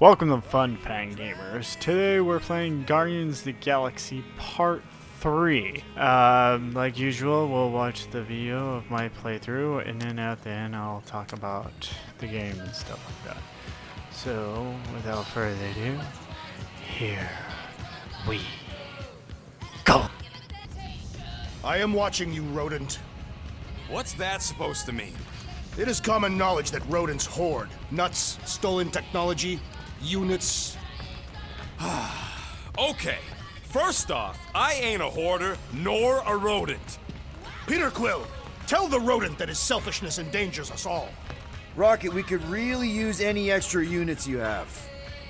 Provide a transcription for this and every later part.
Welcome to Fun Fan Gamers. Today we're playing Guardians of the Galaxy Part 3. Like usual, we'll watch the video of my playthrough, and then at the end I'll talk about the game and stuff like that. So, without further ado, here we go! I am watching you, rodent. What's that supposed to mean? It is common knowledge that rodents hoard nuts, stolen technology, units. Okay, first off, I ain't a hoarder nor a rodent. Peter Quill, tell the rodent that his selfishness endangers us all. Rocket, we could really use any extra units you have.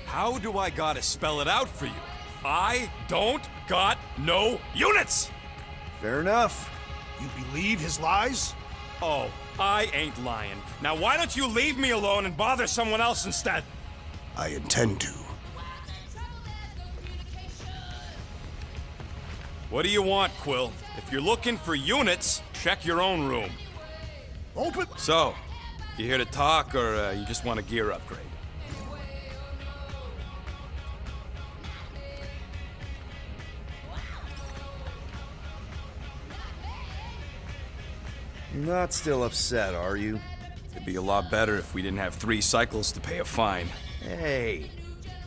How do I gotta spell it out for you? I don't got no units! Fair enough. You believe his lies? Oh, I ain't lying. Now why don't you leave me alone and bother someone else instead? I intend to. What do you want, Quill? If you're looking for units, check your own room. Open. So, you here to talk, or you just want a gear upgrade? You're not still upset, are you? It'd be a lot better if we didn't have 3 cycles to pay a fine. Hey,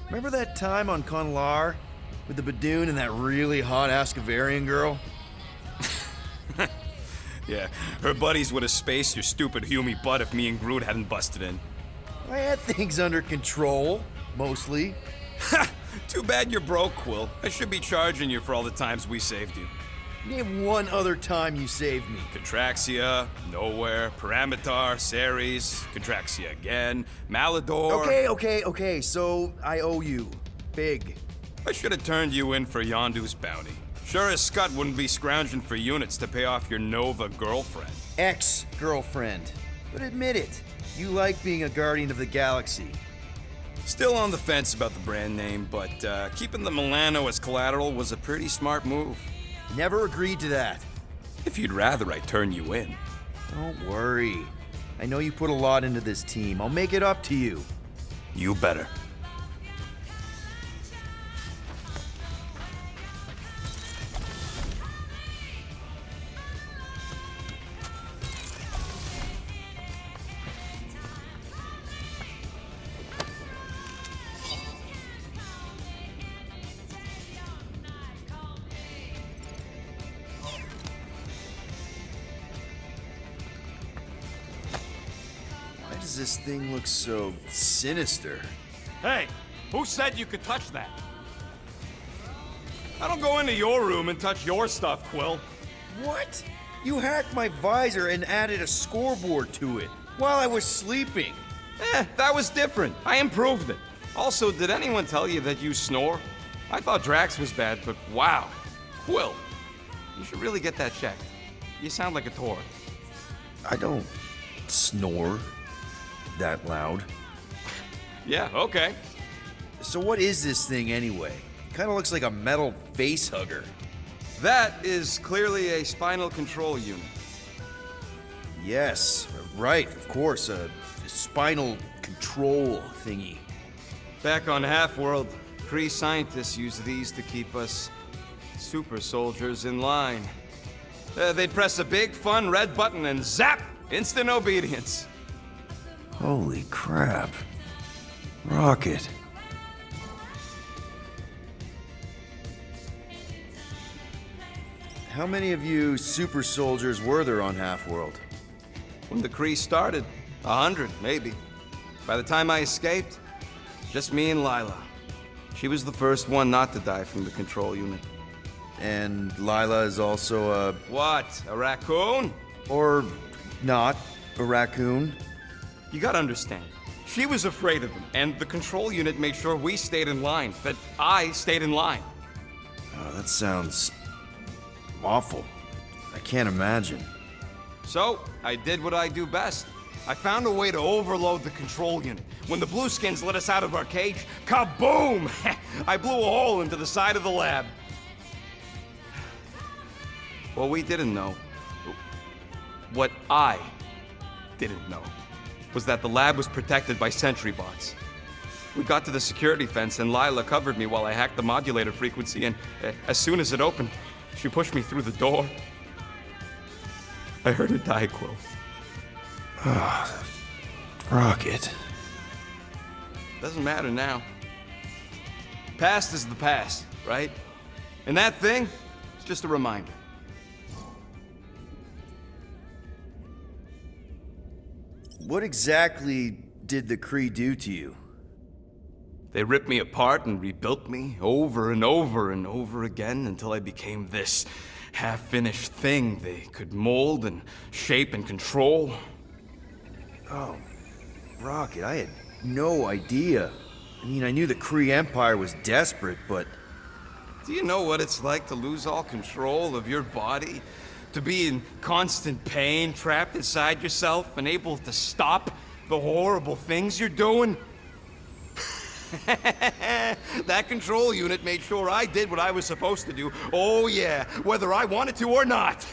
remember that time on Conlar? With the Badoon and that really hot Ascavarian girl? Yeah, her buddies would have spaced your stupid Humy butt if me and Groot hadn't busted in. I had things under control, mostly. Ha! Too bad you're broke, Quill. I should be charging you for all the times we saved you. Name one other time you saved me. Contraxia, Nowhere, Paramitar, Ceres, Contraxia again, Malador... Okay, so I owe you. Big. I should have turned you in for Yondu's bounty. Sure as Scott wouldn't be scrounging for units to pay off your Nova girlfriend. Ex-girlfriend. But admit it, you like being a Guardian of the Galaxy. Still on the fence about the brand name, but keeping the Milano as collateral was a pretty smart move. Never agreed to that. If you'd rather I turn you in. Don't worry. I know you put a lot into this team. I'll make it up to you. You better. Why does this thing look so sinister? Hey, who said you could touch that? I don't go into your room and touch your stuff, Quill. What? You hacked my visor and added a scoreboard to it while I was sleeping. That was different. I improved it. Also, did anyone tell you that you snore? I thought Drax was bad, but wow. Quill, you should really get that checked. You sound like a tour. I don't snore that loud. Yeah, okay. So what is this thing anyway? Kind of looks like a metal face hugger. That is clearly a spinal control unit. Yes, right, of course, a spinal control thingy. Back on Half-World, Kree scientists used these to keep us super soldiers in line. They'd press a big, fun red button and zap! Instant obedience. Holy crap. Rocket. How many of you super soldiers were there on Half-World? When the Kree started, 100, maybe. By the time I escaped, just me and Lila. She was the first one not to die from the control unit. And Lila is also a... What, a raccoon? or not, a raccoon? You gotta understand. She was afraid of them, and the control unit made sure we stayed in line, that I stayed in line. Oh, that sounds... awful. I can't imagine. So, I did what I do best. I found a way to overload the control unit. When the Blueskins let us out of our cage, kaboom! I blew a hole into the side of the lab. What we didn't know, what I didn't know, was that the lab was protected by sentry bots. We got to the security fence and Lila covered me while I hacked the modulator frequency, and as soon as it opened, she pushed me through the door. I heard her die, Quill. Rocket. Doesn't matter now. Past is the past, right? And that thing, is just a reminder. What exactly did the Kree do to you? They ripped me apart and rebuilt me over and over and over again until I became this half-finished thing they could mold and shape and control. Oh, Rocket, I had no idea. I mean, I knew the Kree Empire was desperate, but... Do you know what it's like to lose all control of your body? To be in constant pain, trapped inside yourself, unable to stop the horrible things you're doing? That control unit made sure I did what I was supposed to do. Oh yeah, whether I wanted to or not.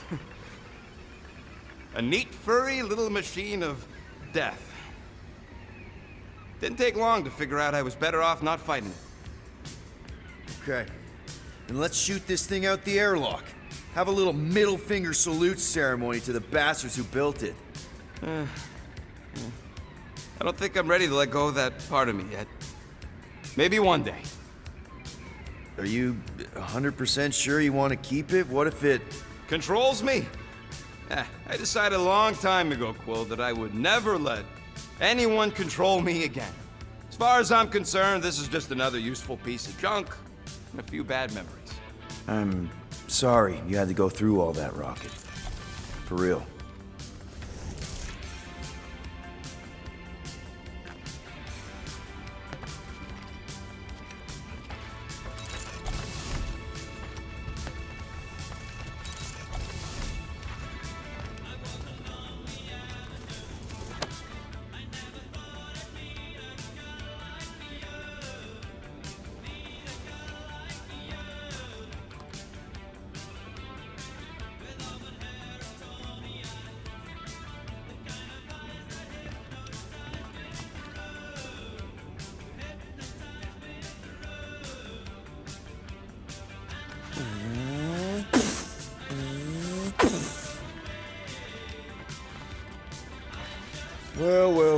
A neat, furry little machine of death. Didn't take long to figure out I was better off not fighting it. Okay. Then let's shoot this thing out the airlock. Have a little middle finger salute ceremony to the bastards who built it. I don't think I'm ready to let go of that part of me yet. Maybe one day. Are you 100% sure you want to keep it? What if it... Controls me? I decided a long time ago, Quill, that I would never let anyone control me again. As far as I'm concerned, this is just another useful piece of junk and a few bad memories. I'm sorry you had to go through all that, Rocket. For real.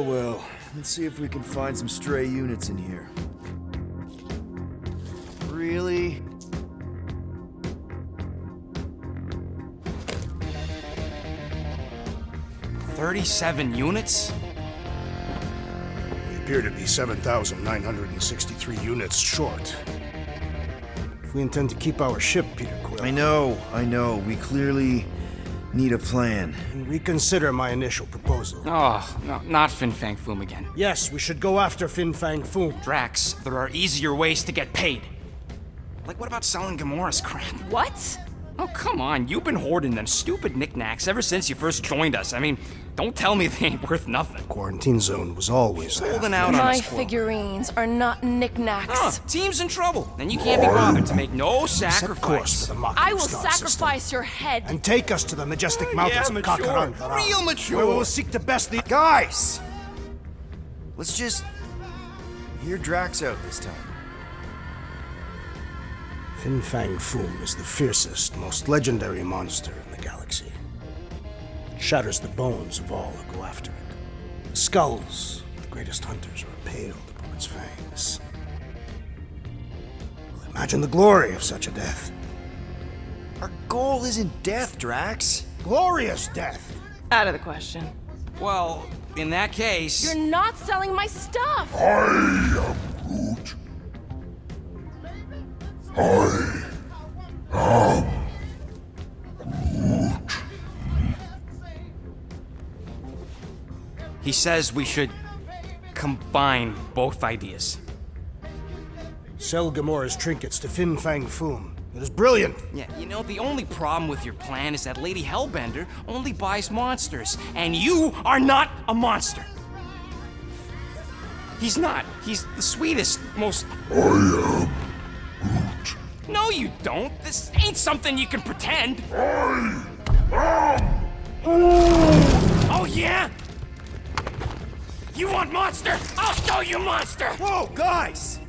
Well. Let's see if we can find some stray units in here. Really? $37 units? We appear to be 7,963 units short. If we intend to keep our ship, Peter Quill... I know. We clearly need a plan. And reconsider my initial proposal. Oh, no, not Fin Fang Foom again. Yes, we should go after Fin Fang Foom. Drax, there are easier ways to get paid. Like, what about selling Gamora's crap? What? Oh, come on, you've been hoarding them stupid knickknacks ever since you first joined us. I mean, don't tell me they ain't worth nothing. Quarantine zone was always there. Holding out on My us, Quill. figurines are not knickknacks. Team's in trouble, and you can't be bothered to make no Set course sacrifice. for the Mach I will star sacrifice system, your head. and take us to the majestic mountains of mature. Kakarantara. Real mature. Where we will seek to best the... Guys! Let's just hear Drax out this time. Fin Fang Foom is the fiercest, most legendary monster in the galaxy. It shatters the bones of all who go after it. The skulls of the greatest hunters are impaled upon its fangs. Well, imagine the glory of such a death. Our goal isn't death, Drax. Glorious death! Out of the question. Well, in that case... You're not selling my stuff! He says we should combine both ideas. Sell Gamora's trinkets to Fin Fang Foom. It is brilliant! Yeah, you know, the only problem with your plan is that Lady Hellbender only buys monsters, and you are not a monster. He's not. He's the sweetest, most... I am Groot. No, you don't. This ain't something you can pretend. Oh, yeah? You want monster? I'll show you monster! Whoa, guys!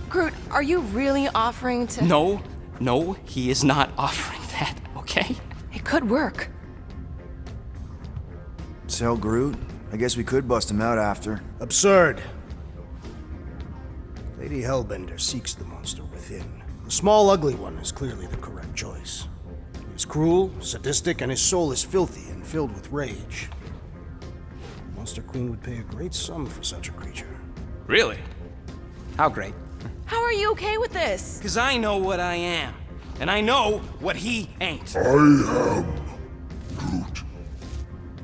Groot, are you really offering to... No, he is not offering that, okay? It could work. So, Groot, I guess we could bust him out after. Absurd. Lady Hellbender seeks the monster within. The small, ugly one is clearly the correct choice. He is cruel, sadistic, and his soul is filthy and filled with rage. Monster Queen would pay a great sum for such a creature. Really? How great? How are you okay with this? Because I know what I am. And I know what he ain't.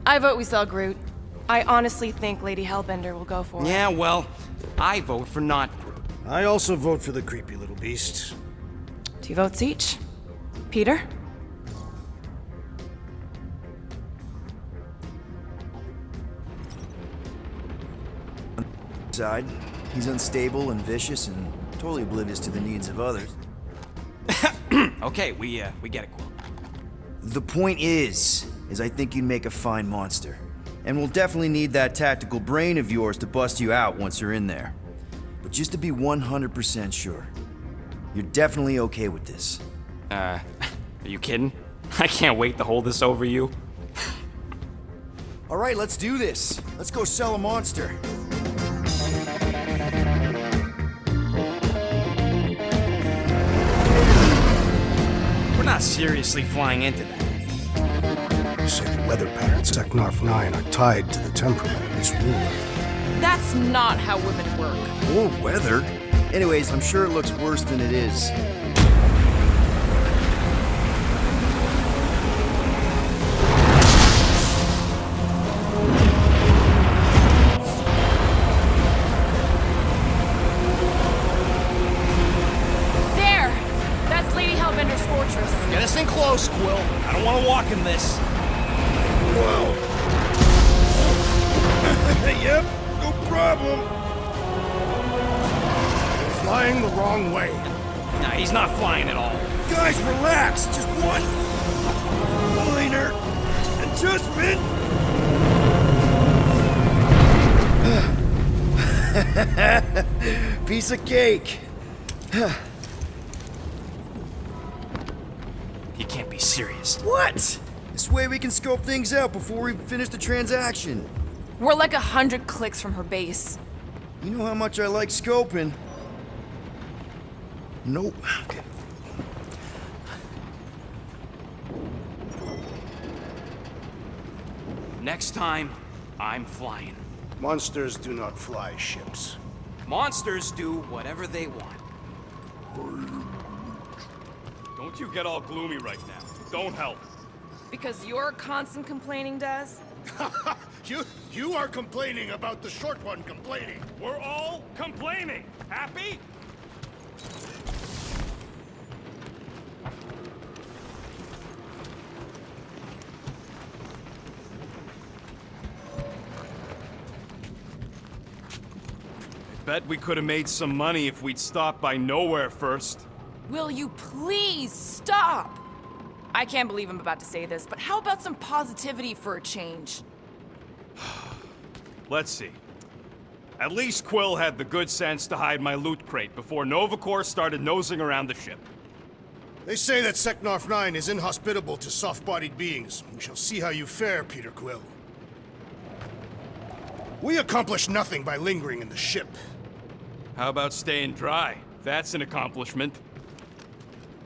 I vote we sell Groot. I honestly think Lady Hellbender will go for it. Yeah, well, I vote for not Groot. I also vote for the creepy little beast. 2 votes each. Peter? Side, he's unstable and vicious and totally oblivious to the needs of others. Okay, we get it, Quill. The point is I think you'd make a fine monster. And we'll definitely need that tactical brain of yours to bust you out once you're in there. But just to be 100% sure, you're definitely okay with this. Are you kidding? I can't wait to hold this over you. All right, let's do this. Let's go sell a monster. We're not seriously flying into that. They say the weather patterns at Seknarf 9 are tied to the temperament of its ruler. That's not how women work. Or weather. Anyways, I'm sure it looks worse than it is. There! That's Lady Hellbender's fortress. Get us in close, Quill. I don't want to walk in this. Yep, no problem. Flying the wrong way. Nah, he's not flying at all. Guys, relax. Just one minor adjustment. Piece of cake. He can't be serious. What? This way we can scope things out before we finish the transaction. We're like 100 clicks from her base. You know how much I like scoping. Nope. Okay. Next time, I'm flying. Monsters do not fly ships. Monsters do whatever they want. Don't you get all gloomy right now. Don't help. Because your constant complaining does? You are complaining about the short one complaining. We're all complaining. Happy? Bet we could have made some money if we'd stopped by Nowhere first. Will you please stop? I can't believe I'm about to say this, but how about some positivity for a change? Let's see. At least Quill had the good sense to hide my loot crate before Nova Corps started nosing around the ship. They say that Seknarf 9 is inhospitable to soft-bodied beings. We shall see how you fare, Peter Quill. We accomplish nothing by lingering in the ship. How about staying dry? That's an accomplishment.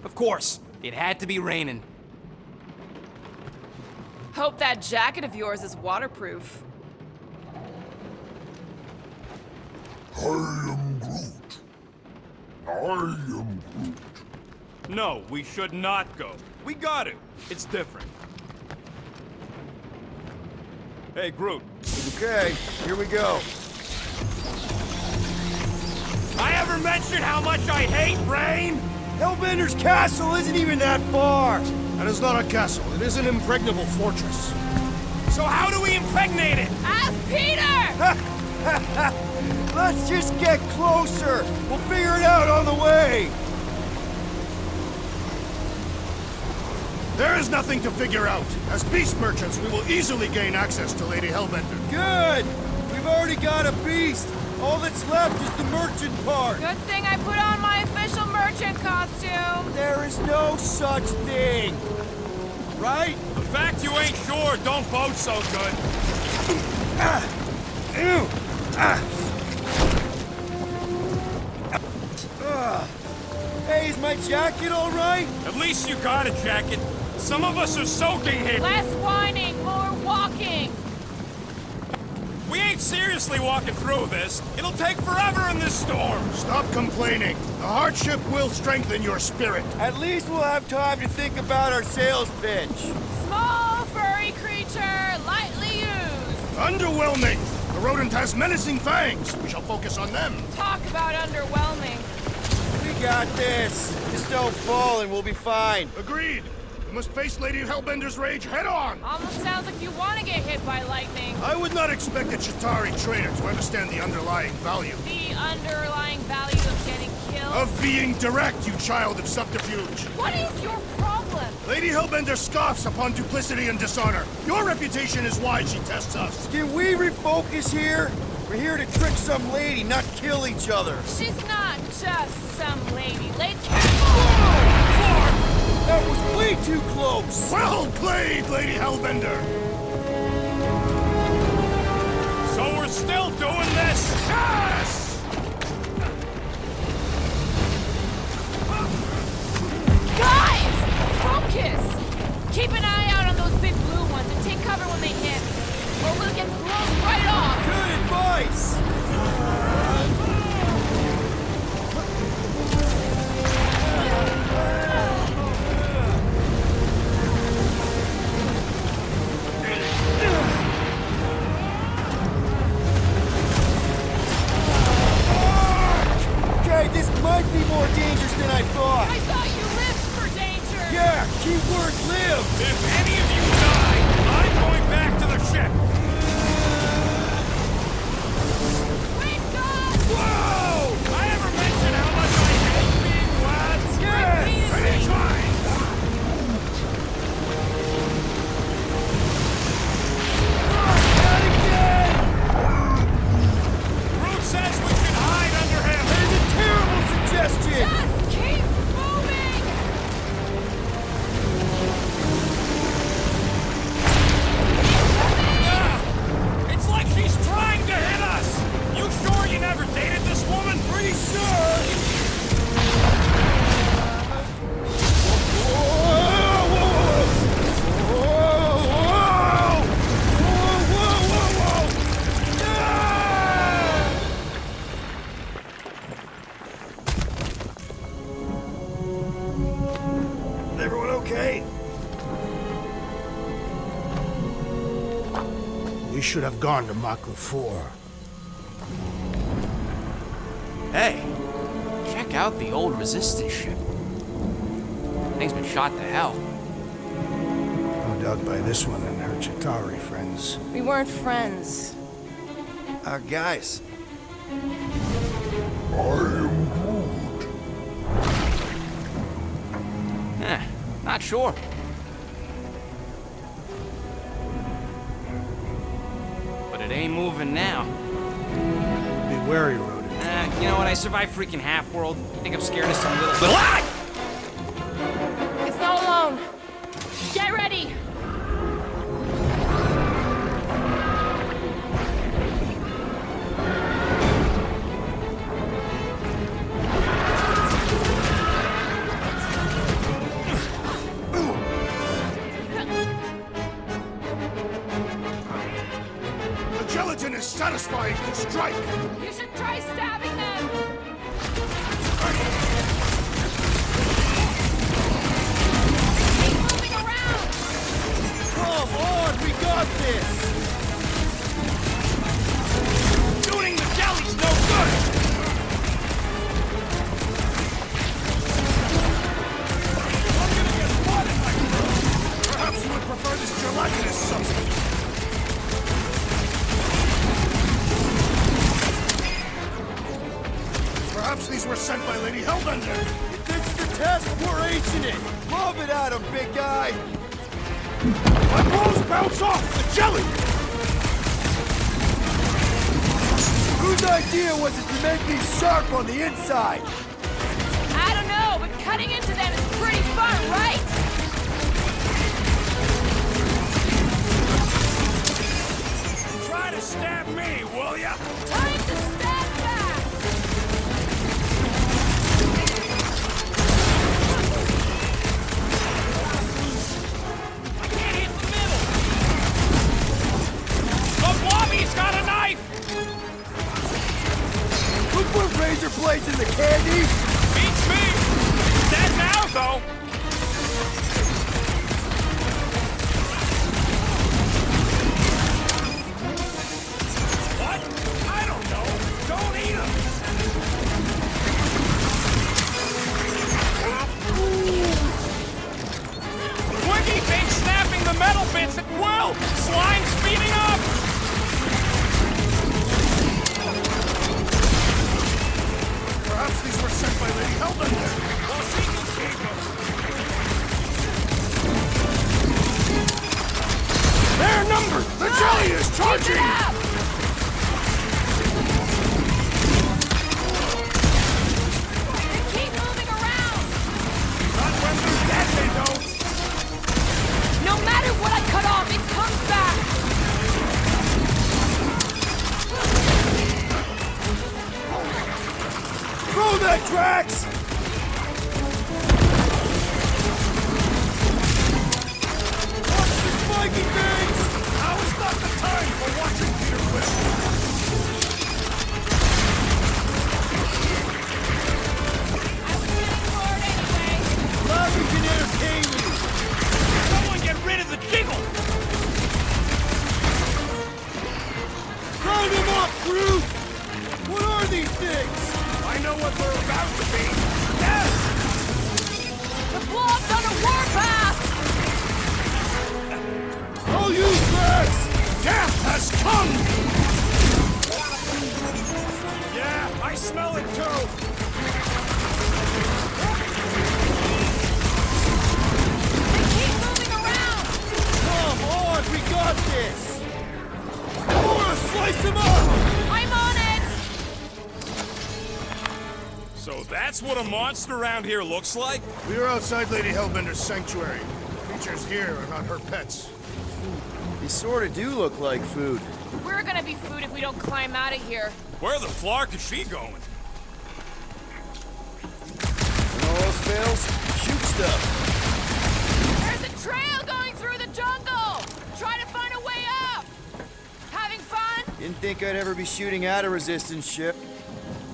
Of course, it had to be raining. Hope that jacket of yours is waterproof. I am Groot. I am Groot. No, we should not go. We got it. It's different. Hey, Groot. Okay, here we go. I ever mentioned how much I hate rain? Hellbender's castle isn't even that far. That is not a castle. It is an impregnable fortress. So how do we impregnate it? Ask Peter! Let's just get closer. We'll figure it out on the way. There is nothing to figure out. As beast merchants, we will easily gain access to Lady Hellbender. Good! We've already got a beast! All that's left is the merchant part! Good thing I put on my official merchant costume. There is no such thing! Right? The fact you ain't sure don't bode so good. Hey, is my jacket all right? At least you got a jacket. Some of us are soaking here. Less whining, more walking. We ain't seriously walking through this. It'll take forever in this storm. Stop complaining. The hardship will strengthen your spirit. At least we'll have time to think about our sales pitch. Small furry creature, lightly used. Underwhelming. The rodent has menacing fangs. We shall focus on them. Talk about underwhelming. We got this. Just don't fall and we'll be fine. Agreed. We must face Lady Hellbender's rage head on. Almost sounds like you want to get hit by lightning. I would not expect a Chitauri trader to understand the underlying value. The underlying value of getting killed. Of being direct, you child of subterfuge. What is your problem? Lady Hellbender scoffs upon duplicity and dishonor. Your reputation is why she tests us. Can we refocus here? We're here to trick some lady, not kill each other. She's not just some lady. That was way too close! Well played, Lady Hellbender. So we're still doing this? Yes! Guys! Focus! Keep an eye out on those big blue ones and take cover when they hit. Or we'll get blown right off! Good advice! Okay, this might be more dangerous than I thought. I thought you lived for danger! Yeah, keyword live! If any of you die, I'm going back to the ship. Wait, God! Whoa! I ever mention how much I hate being lads? Yes! Anytime! Groot says we should hide under him. There's a terrible suggestion! Just keep moving! It's like she's trying to hit us! You sure you never dated this woman? Pretty sure! Everyone okay? We should have gone to Maklu 4. Hey, check out the old Resistance ship. Thing's been shot to hell. No doubt by this one and her Chitauri friends. We weren't friends. Guys, Not sure. But it ain't moving now. Be wary, rodent. You know what? I survived freaking Half-World. I think I'm scared of some little... Ah! It's not alone. Get ready! The gelatin is satisfying to strike. You should try stabbing them! Keep moving around! come on, we got this! Shooting the galley's no good! Perhaps you would prefer this gelatinous substance. Perhaps these were sent by Lady Hellbender. If this is a test, we're acing it! Lob it at him, big guy! My blows bounce off the jelly! Whose idea was it to make these sharp on the inside? I don't know, but cutting into them is pretty fun, right? Try to stab me, will ya? Time to stand back! I can't hit the middle! The Blobby's got a knife! Who put razor blades in the candy? Beats me! Dead now, though! What? I don't know. Don't eat them! Twiggy thinks snapping the metal bits at will! Slime's speeding up! Perhaps these were sent by Lady Hellbender. Well, she can keep them. They're numbered! The jelly is Keep charging! it up! They keep moving around! Not when they're dead, they don't! No matter what I cut off, it comes back! Throw that, Drax! Watch the spiky things! Now is not the time for watching Peter Quill! I was getting bored anyway. Glad we can entertain you! Someone get rid of the jiggle! Round him up, Groot! What are these things? I know what they're about to be. Yes! The Blob's on a warpath! All you Drax! Death has come! Yeah, I smell it too! They keep moving around! Come on, we got this! Laura, slice him up! I'm on it! So that's what a monster around here looks like? We are outside Lady Hellbender's sanctuary. Creatures here are not her pets. They sort of do look like food. We're gonna be food if we don't climb out of here. Where the flark is she going? When all else fails, shoot stuff. There's a trail going through the jungle! Try to find a way up! Having fun? Didn't think I'd ever be shooting at a resistance ship.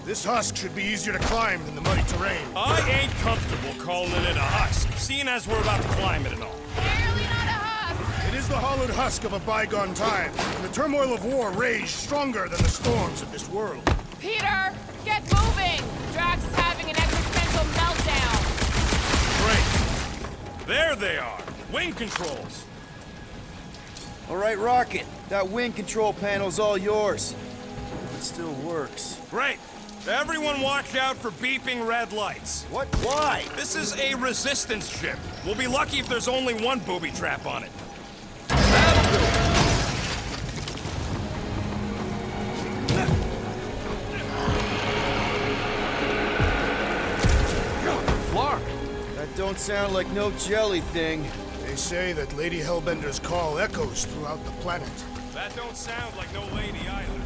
This husk should be easier to climb than the muddy terrain. I ain't comfortable calling it a husk, seeing as we're about to climb it and all. Barely not a husk! It is the hollowed husk of a bygone time, when the turmoil of war raged stronger than the storms of this world. Peter, get moving! Drax is having an existential meltdown. Great. There they are. Wing controls. All right, Rocket. That wing control panel's all yours. It still works. Great. Everyone watch out for beeping red lights. What? Why? This is a resistance ship. We'll be lucky if there's only one booby trap on it. Flark. That don't sound like no jelly thing. They say that Lady Hellbender's call echoes throughout the planet. That don't sound like no lady either.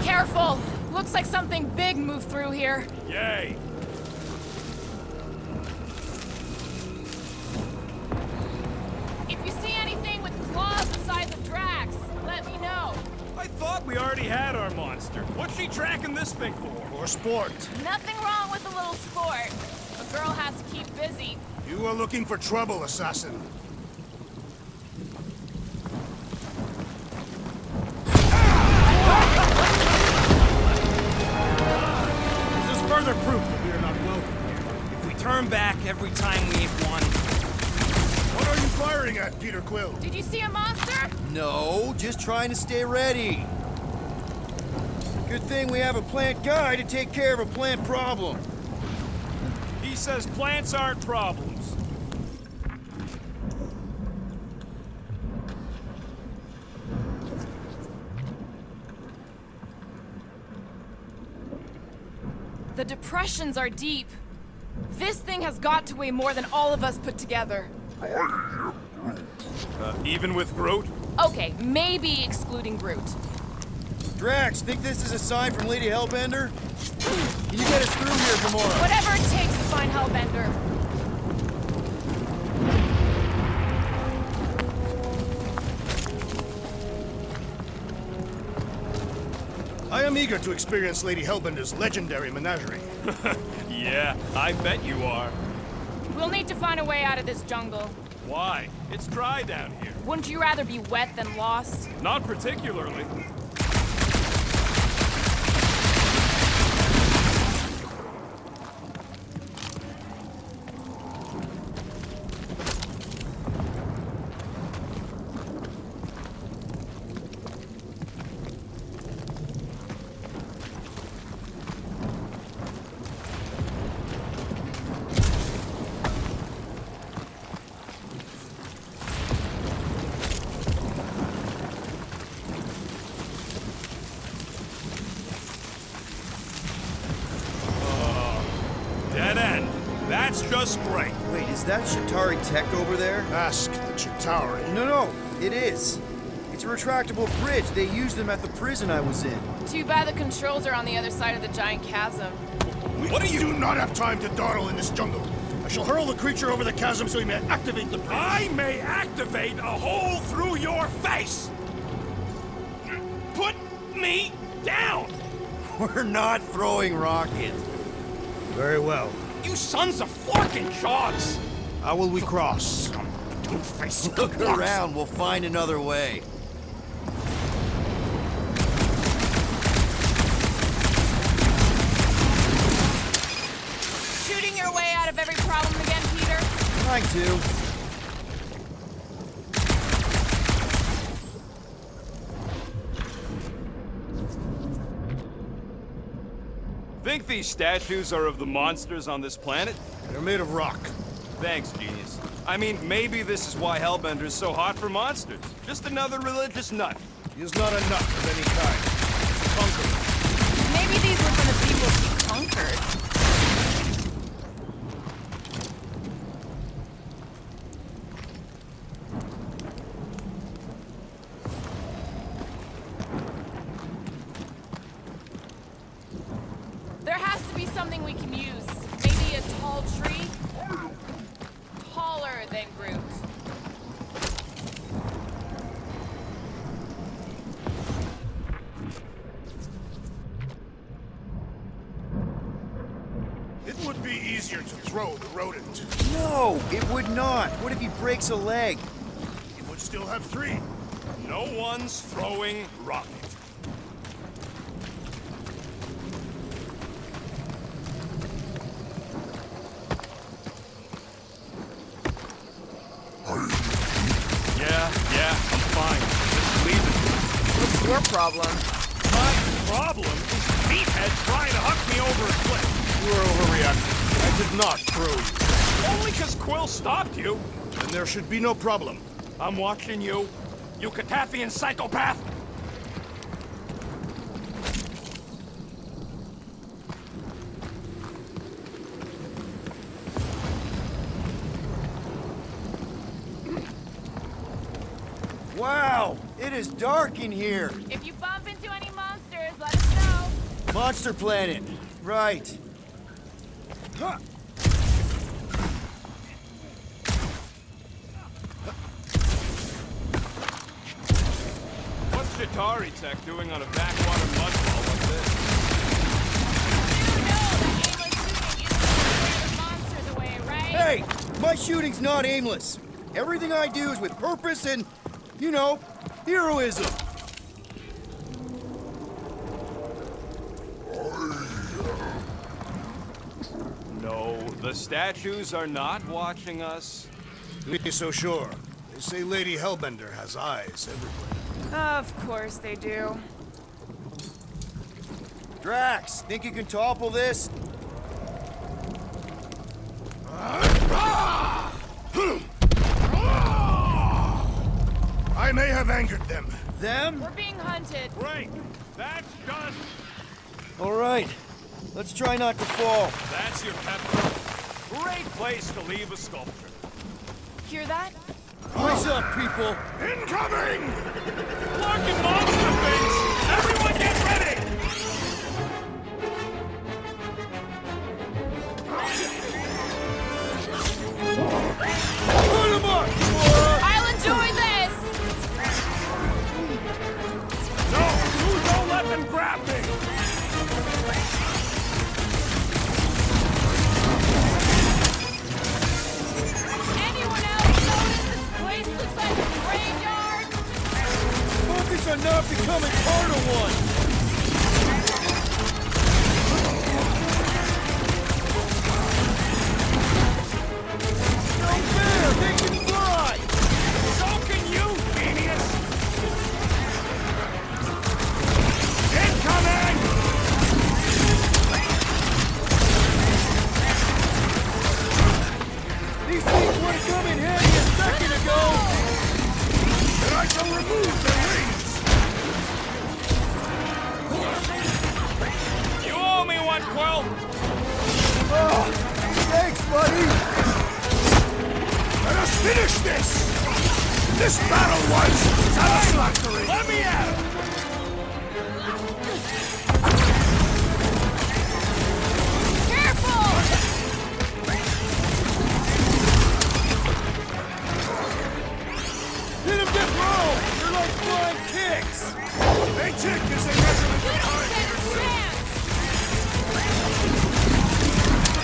Careful! Looks like something big moved through here. Yay. thought we already had our monster. What's she tracking this thing for? For sport. Nothing wrong with a little sport. A girl has to keep busy. You are looking for trouble, assassin. This is further proof that we are not welcome here. If we turn back every time we ain't wanted. What are you firing at, Peter Quill? Did you see a monster? No, just trying to stay ready. Good thing we have a plant guy to take care of a plant problem. He says plants aren't problems. The depressions are deep. This thing has got to weigh more than all of us put together. Even with Groot? Okay, maybe excluding Groot. Drax, think this is a sign from Lady Hellbender? Can you get us through here, Gamora? Whatever it takes to find Hellbender. I am eager to experience Lady Hellbender's legendary menagerie. Yeah, I bet you are. We'll need to find a way out of this jungle. Why? It's dry down here. Wouldn't you rather be wet than lost? Not particularly. Dead end. That's just great. Wait, is that Shatari tech over there? Ask the Chitauri. No, it is. It's a retractable bridge. They used them at the prison I was in. Too bad the controls are on the other side of the giant chasm. What do you do not have time to dawdle in this jungle? I shall hurl the creature over the chasm so he may activate the bridge. I may activate a hole through your face! Put me down! We're not throwing rockets. Very well. You sons of fucking shogs! How will we cross? Look around, we'll find another way. Shooting your way out of every problem again, Peter? Trying to. Think these statues are of the monsters on this planet? They're made of rock. Thanks, genius. I mean, maybe this is why Hellbender is so hot for monsters. Just another religious nut. He is not a nut of any kind. He's a conqueror. Maybe these were for the people he conquered. There has to be something we can use. Maybe a tall tree? Taller than Groot. It would be easier to throw the rodent. No, it would not. What if he breaks a leg? He would still have three. No one's throwing rocket. Yeah, I'm fine. Just leave it. What's your problem? My problem is meathead trying to huck me over a cliff. You are overreacting. I did not throw you. Only because Quill stopped you. Then there should be no problem. I'm watching you. You Catathian psychopath! Wow, it is dark in here. If you bump into any monsters, let us know. Monster Planet. Right. Huh. What's Chitauri tech doing on a backwater mudfall like this? Monsters away, right? Hey, my shooting's not aimless. Everything I do is with purpose and, you know, heroism. No, the statues are not watching us. Be so sure. They say Lady Hellbender has eyes everywhere. Of course they do. Drax, think you can topple this? I may have angered them. Them? We're being hunted. Great! That's done! All right. Let's try not to fall. That's your pep talk. Great place to leave a sculpture. Hear that? Eyes up, people. Incoming! Larkin monster face! Everyone get ready! Put 'em up, Gamora! I'll enjoy this! No! You don't let them grab me! Anyone else notice this place looks like a graveyard? Focus on not becoming part of one. No fair! They can fly! So can you, genius! Incoming! These things would have come in handy a second ago! And I shall remove their wings! You owe me one, Quill! Thanks, buddy! Let us finish this! This battle was satisfactory! Let me at him! Careful! Hit him, get low! They're like flying kicks! A tick is a measurement We of don't time. stand a chance!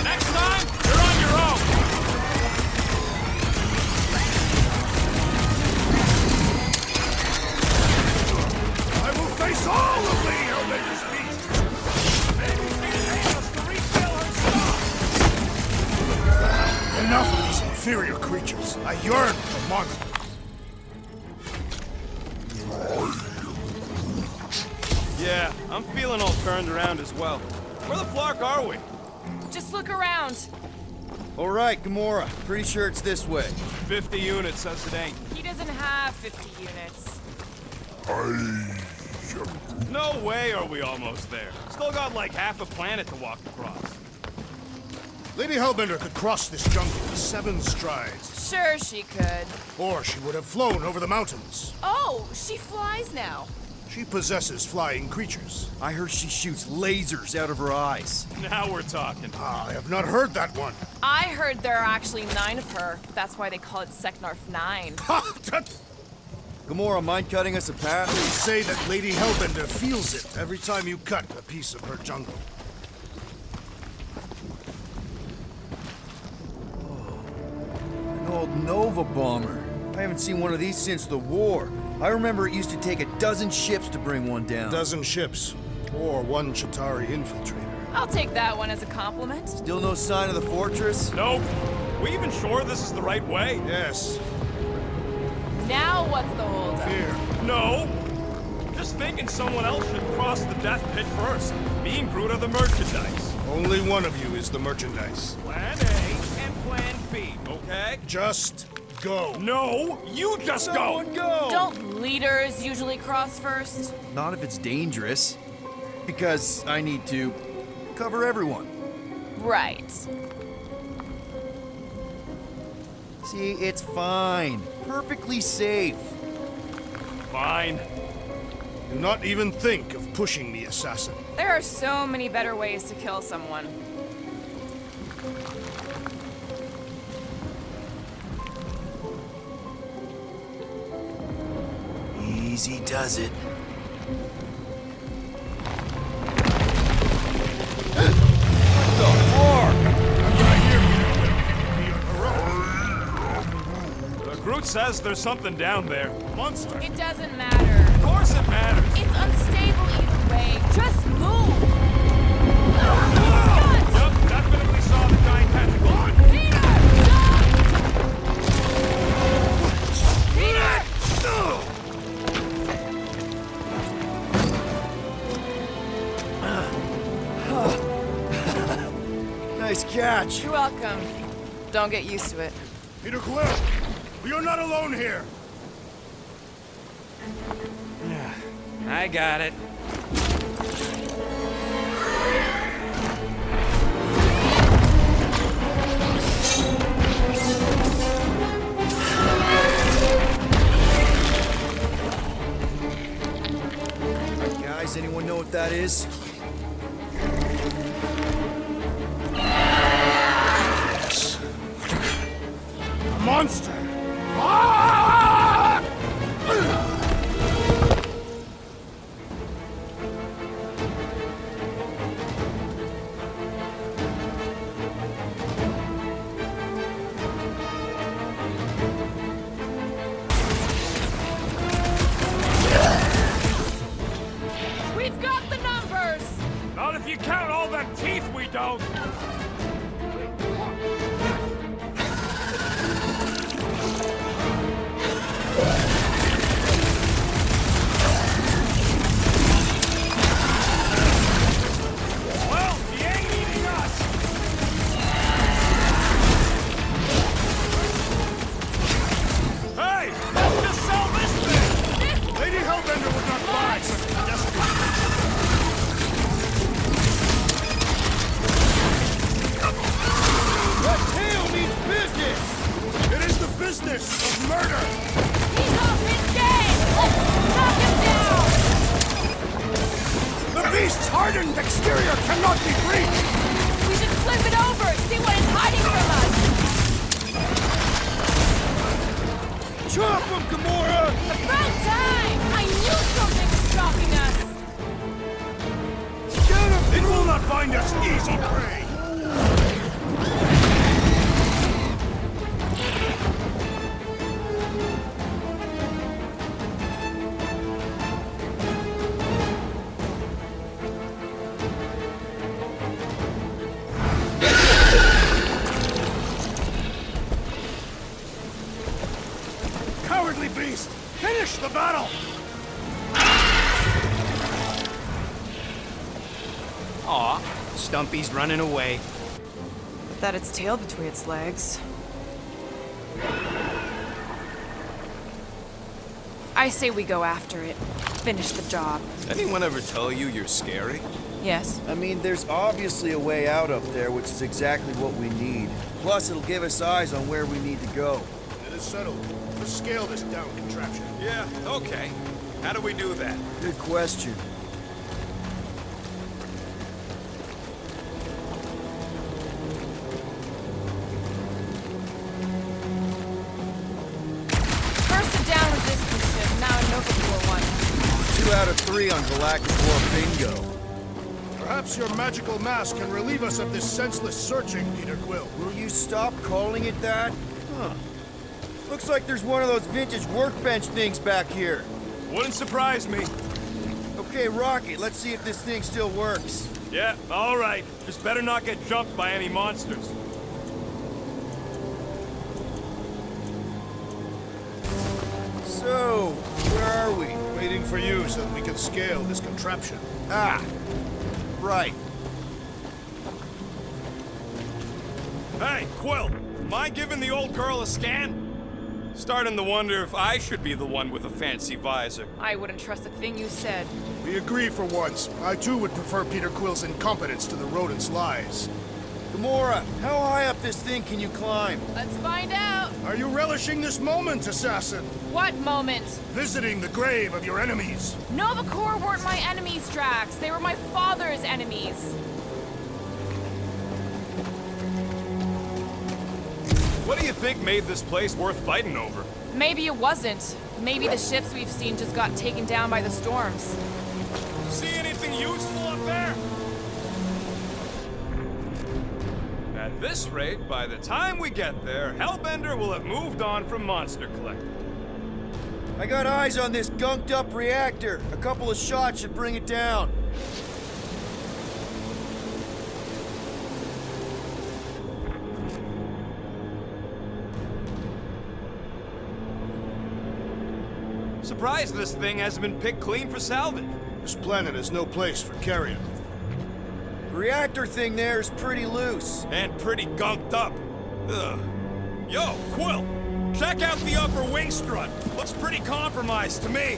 Next time, you're on your own! I will face all of Lady Hellbender's beasts! Maybe she can help us to refill her stock! Enough of these inferior creatures. I yearn for monsters. Yeah, I'm feeling all turned around as well. Where the flark are we? Just look around. All right, Gamora. Pretty sure it's this way. 50 units says it ain't. He doesn't have 50 units. No way are we almost there. Still got like half a planet to walk across. Lady Hellbender could cross this jungle in 7 strides. Sure she could. Or she would have flown over the mountains. Oh, she flies now. She possesses flying creatures. I heard she shoots lasers out of her eyes. Now we're talking. I have not heard that one. I heard there are actually 9 of her. That's why they call it Seknarf 9. Ha! Gamora, mind cutting us a path? They say that Lady Hellbender feels it every time you cut a piece of her jungle. An old Nova bomber. I haven't seen one of these since the war. I remember it used to take a dozen ships to bring one down. A dozen ships, or 1 Chitauri infiltrator. I'll take that one as a compliment. Still no sign of the fortress? Nope. We even sure this is the right way? Yes, Now what's the holdup? fear. No. Just thinking someone else should cross the death pit first. Me and Groot are the merchandise. Only one of you is the merchandise. Plan A and Plan B, okay? Just go. No, you just go. Someone go! Don't leaders usually cross first? Not if it's dangerous. Because I need to cover everyone. Right. See, it's fine. Perfectly safe. Fine. Do not even think of pushing the assassin. There are so many better ways to kill someone. Easy does it. Groot says there's something down there. Monster! It doesn't matter. Of course it matters. It's unstable either way. Just move! Yup, definitely saw the giant tentacles. Peter! Stop! Peter! Nice catch. You're welcome. Don't get used to it. Peter Quill! We are not alone here! I got it. Guys, anyone know what that is? A monster! Ah! We've got the numbers! Not if you count all them teeth we don't. Well, he ain't eating us. Hey, let's just sell this thing. Lady Hellbender would not buy such pedestrian. That tail means business! It is the business of murder! He's off his game! Let's knock him down! The beast's hardened exterior cannot be breached! We should flip it over, see what it's hiding from us! Chop him, Gamora! About time! I knew something was stalking us! Get him! It will not find us easy prey! Cowardly beast! Finish the battle! Aw, Stumpy's running away. With that its tail between its legs. I say we go after it. Finish the job. Anyone ever tell you you're scary? Yes. I mean, there's obviously a way out up there, which is exactly what we need. Plus, it'll give us eyes on where we need to go. It is settled. Let's scale this down contraption. Yeah, okay. How do we do that? Good question. First a down resistance ship, now a Nova Corps one. 2 out of 3 on Galactic War bingo. Perhaps your magical mask can relieve us of this senseless searching, Peter Quill. Will you stop calling it that? Huh. Looks like there's one of those vintage workbench things back here. Wouldn't surprise me. Okay, Rocket, let's see if this thing still works. Yeah, all right. Just better not get jumped by any monsters. So, where are we? Waiting for you so that we can scale this contraption. Ah, right. Hey, Quill, mind giving the old girl a scan? Starting to wonder if I should be the one with a fancy visor. I wouldn't trust a thing you said. We agree for once. I too would prefer Peter Quill's incompetence to the rodent's lies. Gamora, how high up this thing can you climb? Let's find out! Are you relishing this moment, assassin? What moment? Visiting the grave of your enemies. Nova Corps weren't my enemies, Drax. They were my father's enemies. What do you think made this place worth fighting over? Maybe it wasn't. Maybe the ships we've seen just got taken down by the storms. See anything useful up there? At this rate, by the time we get there, Hellbender will have moved on from Monster Collector. I got eyes on this gunked up reactor. A couple of shots should bring it down. Surprised this thing hasn't been picked clean for salvage. This planet is no place for carrion. The reactor thing there is pretty loose. And pretty gunked up. Ugh. Yo, Quill! Check out the upper wing strut. Looks pretty compromised to me.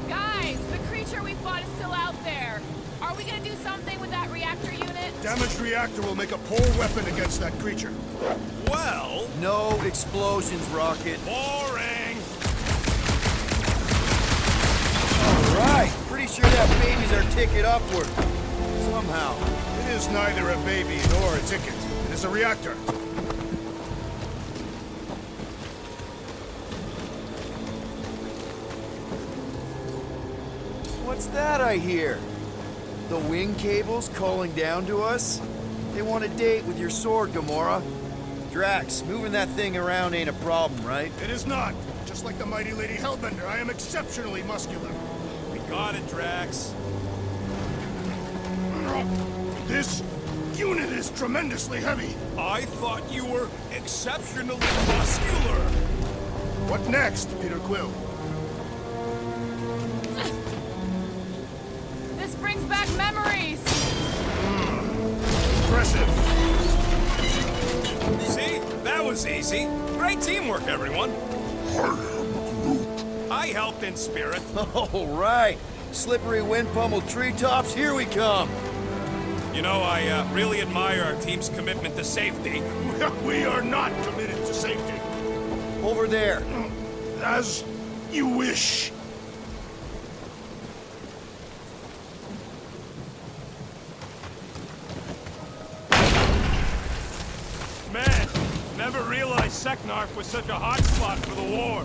Guys, the creature we fought is still out there. Are we gonna do something with that reactor unit? Damaged reactor will make a poor weapon against that creature. Well... No explosions, Rocket. Boring! Right. Pretty sure that baby's our ticket upward. Somehow. It is neither a baby nor a ticket. It is a reactor. What's that I hear? The wing cables calling down to us? They want a date with your sword, Gamora. Drax, moving that thing around ain't a problem, right? It is not. Just like the mighty Lady Hellbender, I am exceptionally muscular. We got it, Drax. This unit is tremendously heavy. I thought you were exceptionally muscular. What next, Peter Quill? This brings back memories. Impressive. See? That was easy. Great teamwork, everyone. I helped in spirit. All right. Slippery wind-pummeled treetops, here we come. You know, I really admire our team's commitment to safety. We are not committed to safety. Over there. As you wish. Man, never realized Seknarf was such a hotspot for the war.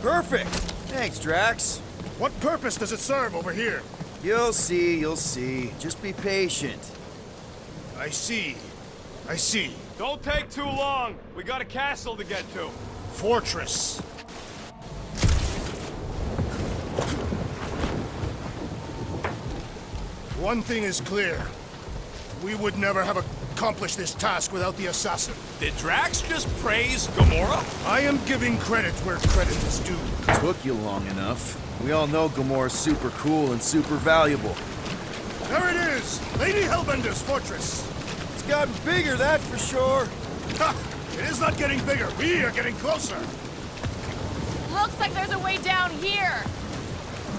Perfect. Thanks, Drax. What purpose does it serve over here? You'll see, you'll see. Just be patient. I see. I see. Don't take too long. We got a castle to get to. Fortress. One thing is clear. We would never have accomplished this task without the assassin. Did Drax just praise Gamora? I am giving credit where credit is due. Took you long enough. We all know Gamora's super cool and super valuable. There it is! Lady Hellbender's fortress! It's gotten bigger, that's for sure. Ha! It is not getting bigger. We are getting closer. Looks like there's a way down here.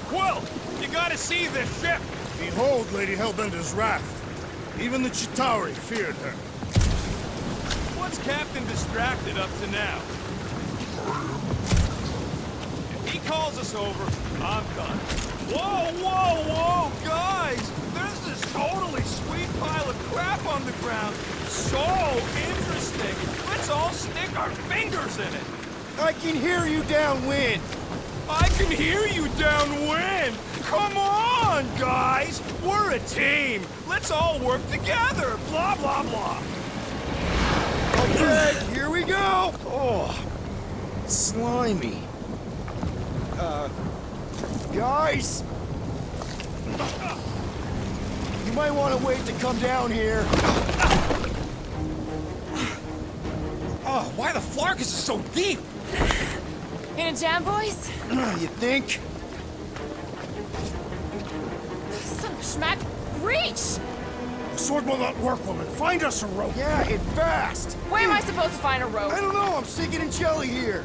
Quill, you gotta see this ship. Behold Lady Hellbender's raft. Even the Chitauri feared her. What's Captain Distracted up to now? If he calls us over, I'm done. Whoa, whoa, whoa, guys! There's this totally sweet pile of crap on the ground. So interesting. Let's all stick our fingers in it. I can hear you downwind. I can hear you downwind! Come on, guys! We're a team! Let's all work together! Blah, blah, blah! Okay, here we go! Oh, slimy. Guys? You might want to wait to come down here. Oh, why the Flarkus is so deep? In a jam, boys? You think? Son of a schmack. Reach! The sword will not work, woman. Find us a rope. Yeah, and fast. Where am I supposed to find a rope? I don't know, I'm sinking in jelly here.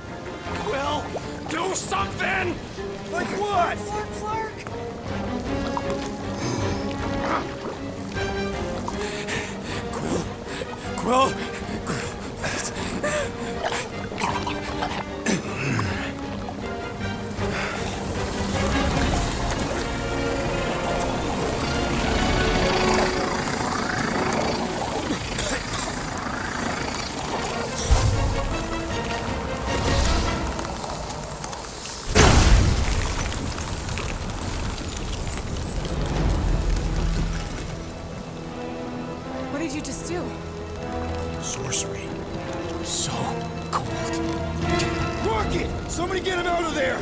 Well, do something! Like what? Flark, Flark. Quill? did you just do? Sorcery. So cold. Rocket! Somebody get him out of there!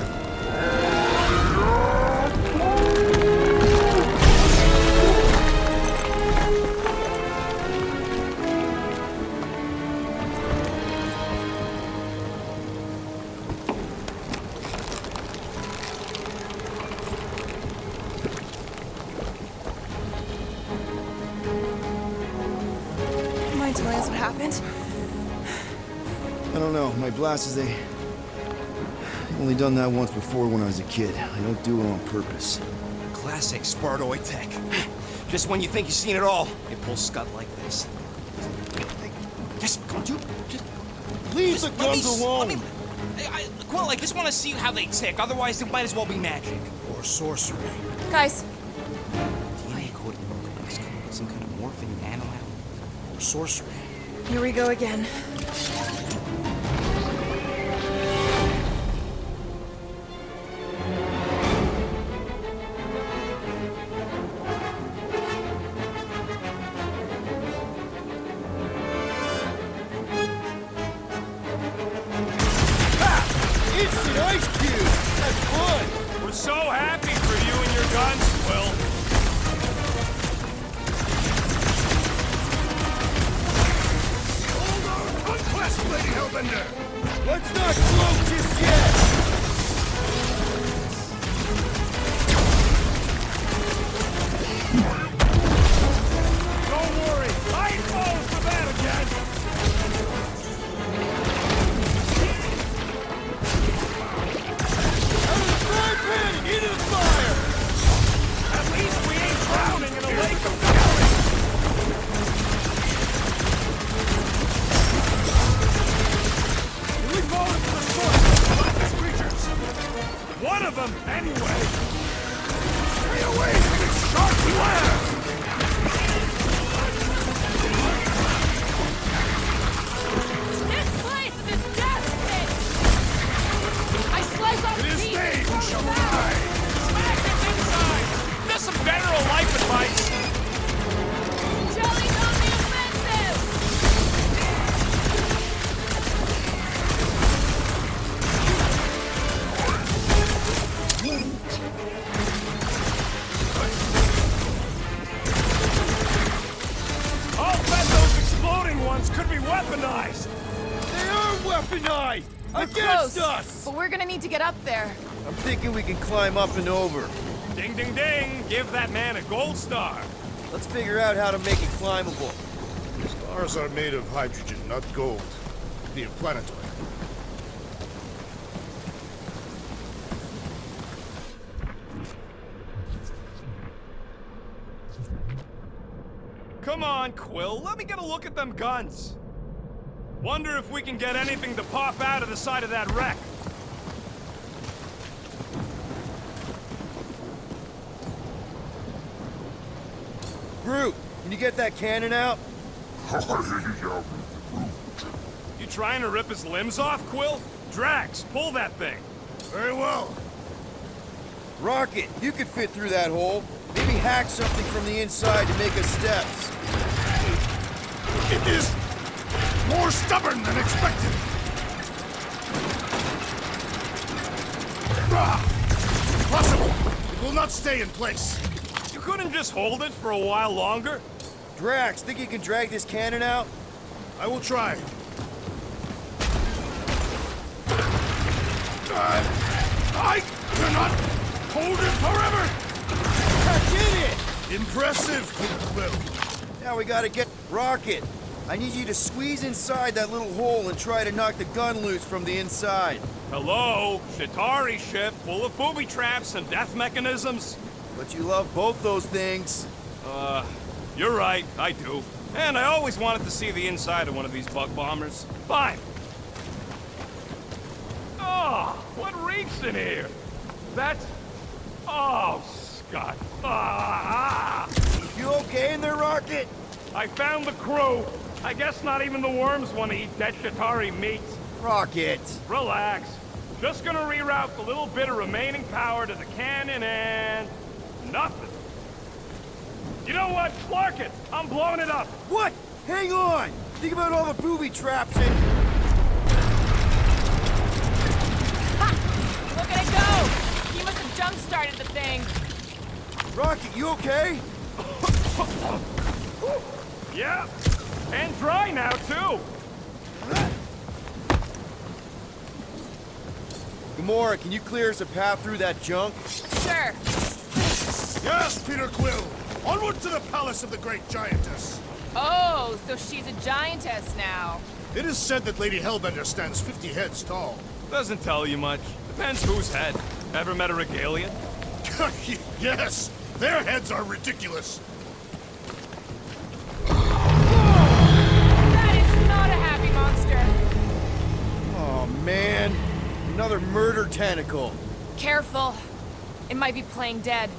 Mind telling us what happened? I don't know. My blasters, they... only done that once before when I was a kid. I don't do it on purpose. Classic Spartoid tech. Just when you think you've seen it all, it pulls scud like this. Just, don't you? Just Leave the guns alone! Quill, I just want to see how they tick. Otherwise, it might as well be magic. Or sorcery. Guys, DNA coding. Some kind of morphing nano. Or sorcery. here we go again. Instant ice cube! That's fun! We're so happy for you and your guns, Quill. Hold our conquest, Lady Hellbender! Let's not slow just yet! Don't worry, I ain't falling for that again. Into the fire! At least we ain't drowning in a lake of fury. We fallen for the source of blackest creatures. One of them, anyway. Stay away from its sharp glare. This place is a death pit! I slice off This pieces day from we shall the back. die! Smack it inside. There's some general life advice. Jelly's on the offensive! I'll bet those exploding ones could be weaponized. They are weaponized! We're Against close, us! but we're gonna need to get up there. I'm thinking we can climb up and over. Ding, ding, ding. Give that man a gold star. Let's figure out how to make it climbable. Stars are made of hydrogen, not gold. The planetoid. Come on, Quill. Let me get a look at them guns. Wonder if we can get anything to pop out of the side of that wreck. Groot, can you get that cannon out? You trying to rip his limbs off, Quill? Drax, pull that thing. Very well. Rocket, you could fit through that hole. Maybe hack something from the inside to make us steps. It is more stubborn than expected. Impossible! It will not stay in place. You couldn't just hold it for a while longer? Drax, think you can drag this cannon out? I will try. I cannot hold it forever! I did it! Impressive, Quill. Now we gotta get... Rocket, I need you to squeeze inside that little hole and try to knock the gun loose from the inside. Hello? Shatari ship full of booby traps and death mechanisms? But you love both those things. You're right, I do. And I always wanted to see the inside of one of these bug bombers. Fine. Oh, what reeks in here? That's... Oh, Scott. Ah! You okay in there, Rocket? I found the crew. I guess not even the worms want to eat dead Shatari meat. Rocket! Relax. Just gonna reroute the little bit of remaining power to the cannon and... nothing. You know what? Clark it! I'm blowing it up! What? Hang on! Think about all the booby traps and... Ha! Look at it go! He must have jump-started the thing. Rocket, you okay? Yeah, and dry now, too! Gamora, can you clear us a path through that junk? Sure. Yes, Peter Quill! Onward to the palace of the great giantess! Oh, so she's a giantess now. It is said that Lady Hellbender stands 50 heads tall. Doesn't tell you much. Depends whose head. Ever met a Regalian? Yes! Their heads are ridiculous! That is not a happy monster. Oh, man. Another murder tentacle. Careful. It might be playing dead.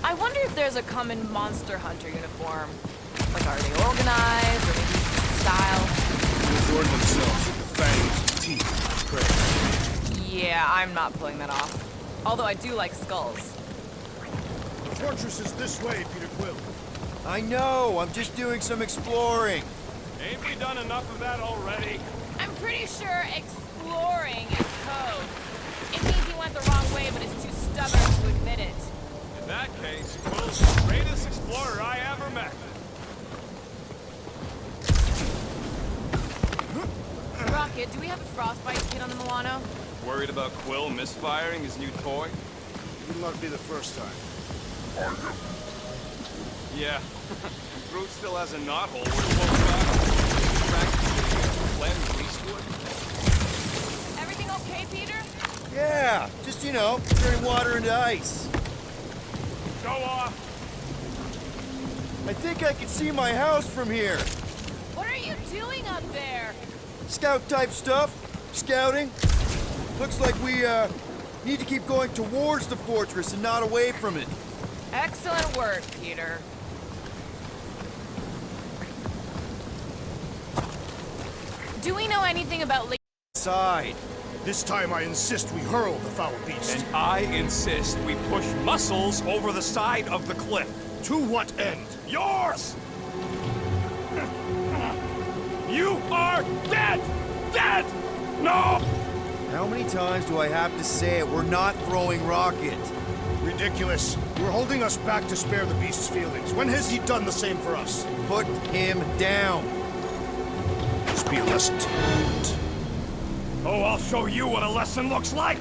I wonder if there's a common monster hunter uniform. Like, are they organized, or maybe style? They adorn themselves with the fangs, teeth, and prey. Yeah, I'm not pulling that off. Although I do like skulls. The fortress is this way, Peter Quill. I know, I'm just doing some exploring. Ain't we done enough of that already? I'm pretty sure exploring is code. It means he went the wrong way, but is too stubborn to admit it. In that case, Quill's the greatest explorer I ever met. Rocket, do we have a frostbite kit on the Milano? Worried about Quill misfiring his new toy? Will not be the first time. Yeah. Groot still has a knothole where it won't stop. Practicing Clem Eastwood. Everything okay, Peter? Yeah, just, you know, turning water into ice. Go off! I think I can see my house from here. What are you doing up there? Scout-type stuff. Scouting. Looks like we, need to keep going towards the fortress and not away from it. Excellent work, Peter. Do we know anything about Side. This time I insist we hurl the foul beast. And I insist we push muscles over the side of the cliff. To what end? Yours! You are dead! Dead! No! How many times do I have to say it? We're not throwing Rocket. Ridiculous. You're holding us back to spare the beast's feelings. When has he done the same for us? Put him down. Just be a lesson to you. Oh, I'll show you what a lesson looks like!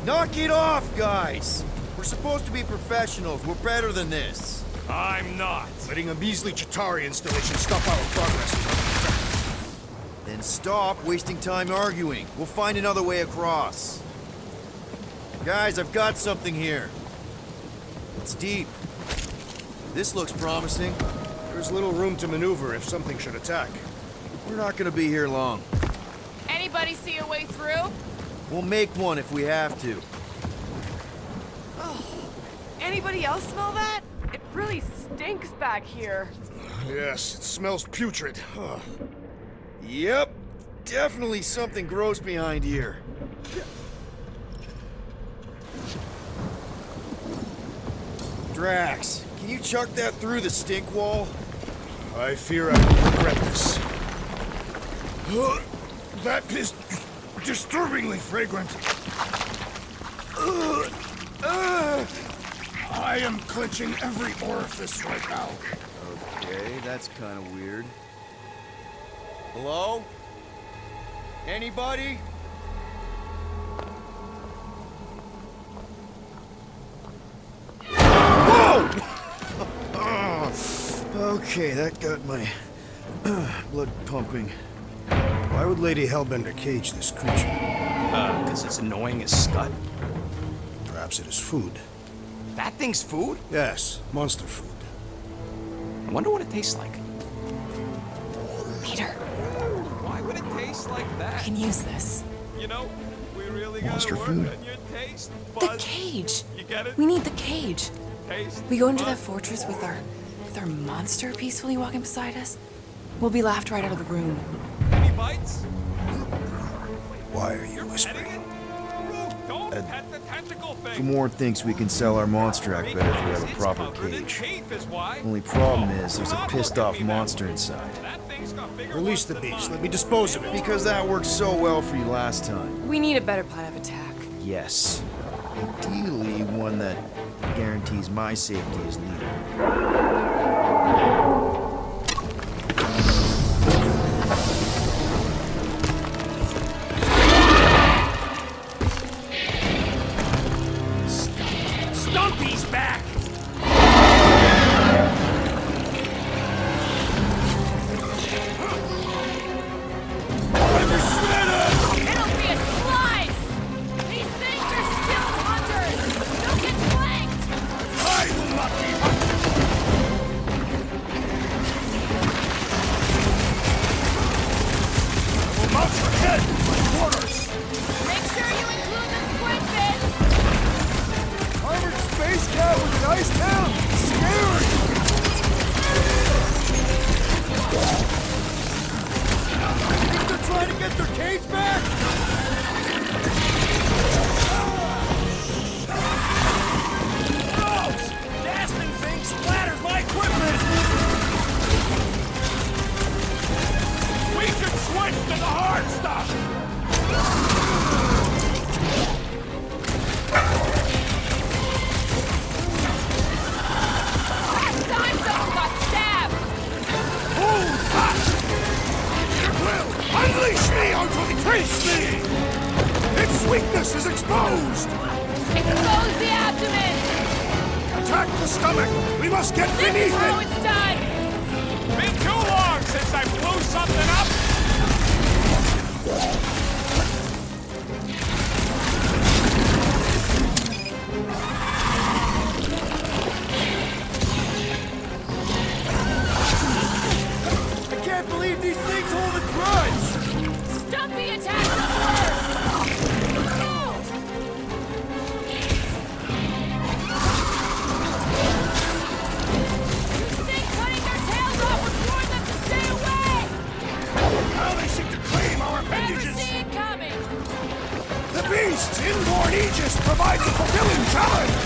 Knock it off, guys! We're supposed to be professionals. We're better than this. I'm not. Letting a measly Chitauri installation stop our progress is unacceptable. Then stop wasting time arguing. We'll find another way across. Guys, I've got something here. It's deep. This looks promising. There's little room to maneuver if something should attack. We're not gonna be here long. Anybody see a way through? We'll make one if we have to. Anybody else smell that? It really stinks back here. Yes, it smells putrid. Ugh. Yep. Definitely something gross behind here. Drax, can you chuck that through the stink wall? I fear I will regret this. That is disturbingly fragrant. I am clenching every orifice right now. Okay, that's kind of weird. Hello? Anybody? Whoa! Okay, that got my blood pumping. Why would Lady Hellbender cage this creature? Because it's annoying as scut. Perhaps it is food. That thing's food? Yes, monster food. I wonder what it tastes like. Peter, Why would it taste like that? I can use this. You know, we really gotta Monster work food? on your taste The buds. cage. You get it? We need the cage. Taste We go into that buds. fortress with our monster peacefully walking beside us. We'll be laughed right out of the room. Any bites? whispering. Don't pet the tentacle thing. Gamorrean thinks we can sell our monster act better if we have a proper cage. Only problem is there's a pissed off monster inside. Release the beast. Let me dispose of it. Because that worked so well for you last time. We need a better plan of attack. Yes. Ideally, one that guarantees my safety as leader. Stumpy's back! It'll be a slice! These things are still hunters! Don't get flanked! I will not be hunted! I will mount your head with my quarters! Make sure you include the squid bits! Armored space cat with an ice tail? Scary! Think they're trying to get their cage back? Gross! Gasping thing splattered my equipment! We should switch to the hard stuff! Last time someone got stabbed! Will, unleash me onto the trace me! Its weakness is exposed! Expose the abdomen! Attack the stomach! We must get This is beneath how it! it's done! Been too long since I blew something up. I can't believe these things hold a grudge! Stumpy attacked us first! You think cutting their tails off would warn them to stay away! Now they seem to claim our Never appendages! see it coming! The beast's inborn aegis provides a fulfilling challenge!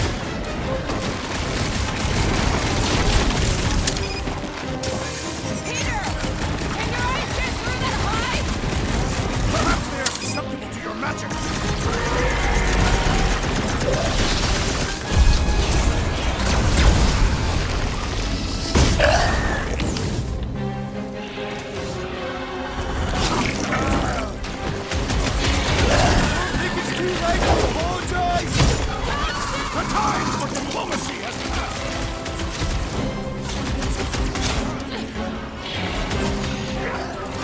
Peter! Can your eyes get through that hide? Perhaps they are susceptible to your magic! Think it's too late to apologize? The time for diplomacy has passed!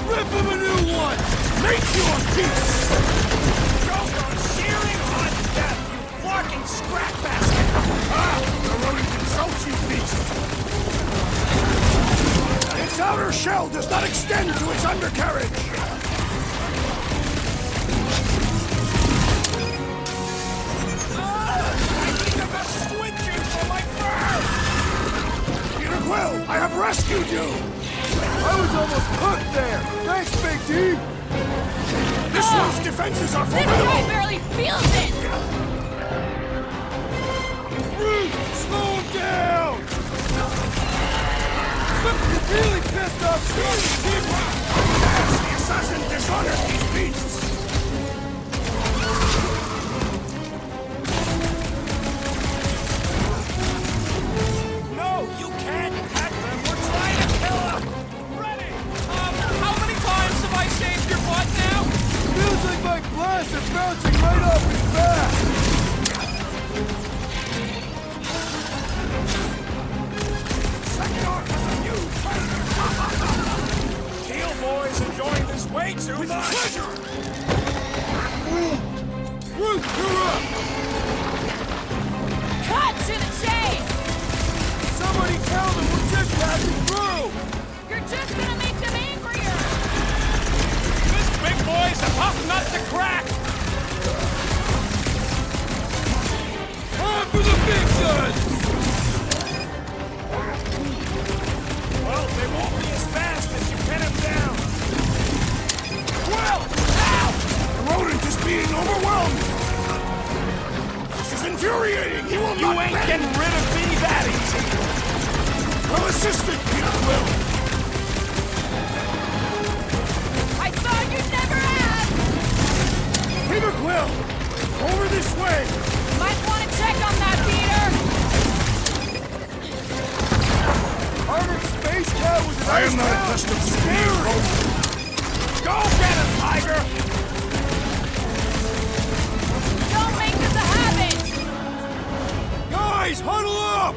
Rip him a new one! Make your peace! Choke on searing hot death, you flocking scrap bastard! Ah! The rodent insults you, beast! Its outer shell does not extend to its undercarriage! Peter Quill, I have rescued you! I was almost cooked there! Thanks, Big D! This one's defenses are This guy formidable! barely feels it! Root, slow him down! You're really pissed off, Yes, the assassin dishonors these beasts! No, you can't attack them! We're trying to kill them! Ready. How many times have I saved your butt now? Feels like my glass is bouncing right off his back! Second off is a new fighter! Steel boys enjoying this way too much! With pleasure! Ruth, you're up! Cut to the chase! Somebody tell them we're just passing through! You're just gonna make them angrier! This big boy's a tough nut to crack. On for the big guns! Well, they won't be as fast as you pin them down! Well, being overwhelmed! This is infuriating! He will You not ain't bend. getting rid of me that easy! Well assisted, Peter Quill! I thought you'd never ask! Peter Quill! Over this way! Might want to check on that, Peter! Armored space cat with an I am not accustomed to being bold. Go get him, Tiger! Don't make this a habit! Guys, huddle up!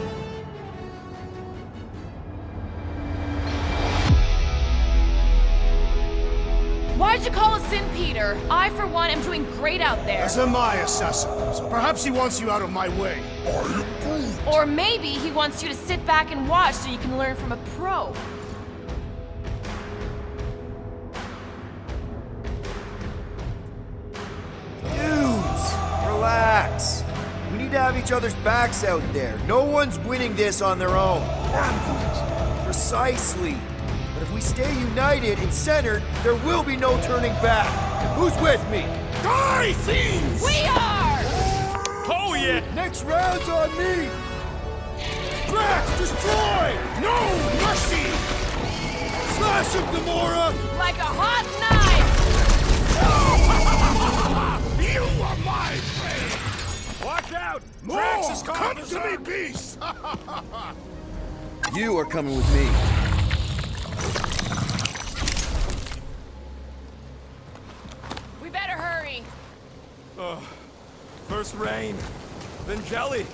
Why'd you call us in, Peter? I, for one, am doing great out there. As am I, Assassin. So perhaps he wants you out of my way. Or maybe he wants you to sit back and watch so you can learn from a pro. Dudes, relax. We need to have each other's backs out there. No one's winning this on their own. Precisely. But if we stay united and centered, there will be no turning back. Who's with me? Die, fiends! We are! Oh yeah! Next round's on me! Drax, destroy! No mercy! Slash him, Gamora! Like a hot knife! You are my prey! Watch out! More! Drax is Come calling us to me, up. beast! You are coming with me. We better hurry. First rain, then jelly,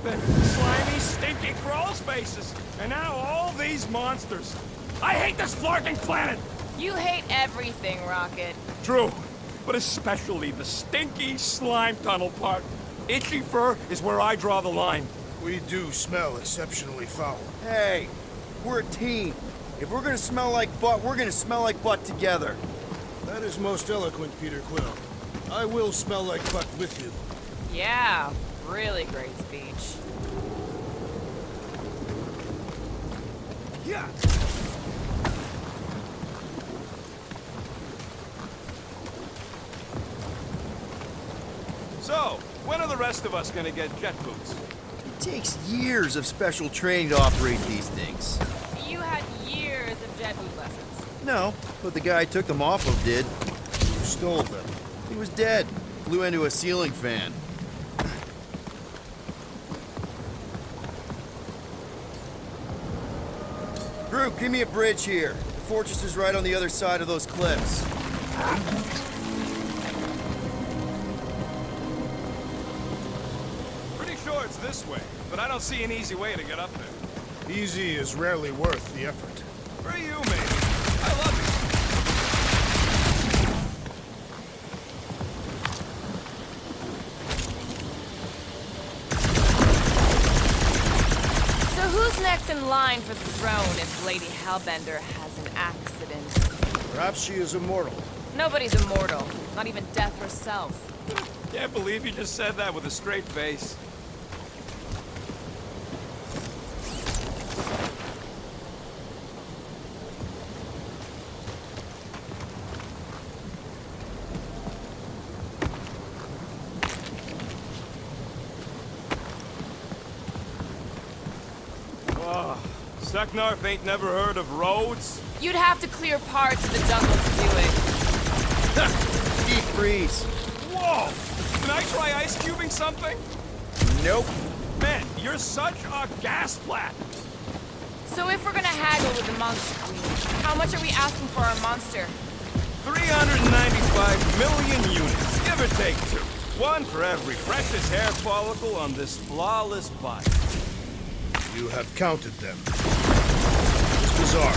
then slimy, stinky crawl spaces, and now all these monsters. I hate this flarking planet! You hate everything, Rocket. True, but especially the stinky slime tunnel part. Itchy fur is where I draw the line. We do smell exceptionally foul. Hey, we're a team. If we're gonna smell like butt, we're gonna smell like butt together. That is most eloquent, Peter Quill. I will smell like butt with you. Yeah, really great speech. Yeah! So, when are the rest of us gonna get jet boots? It takes years of special training to operate these things. You had years of jet boot lessons. No, but the guy I took them off of did. You stole them. He was dead. Flew into a ceiling fan. Groot, give me a bridge here. The fortress is right on the other side of those cliffs. Pretty sure it's this way, but I don't see an easy way to get up there. Easy is rarely worth the effort. For you, maybe. I love it. So who's next in line for the throne if Lady Hellbender has an accident? Perhaps she is immortal. Nobody's immortal, not even death herself. Can't believe you just said that with a straight face. Seknarf ain't never heard of roads? You'd have to clear parts of the jungle to do it. Deep freeze. Whoa! Can I try ice cubing something? Nope. Man, you're such a gas flat! So if we're gonna haggle with the monster queen, how much are we asking for our monster? 395 million units, give or take 2. One for every precious hair follicle on this flawless body. You have counted them. It's bizarre.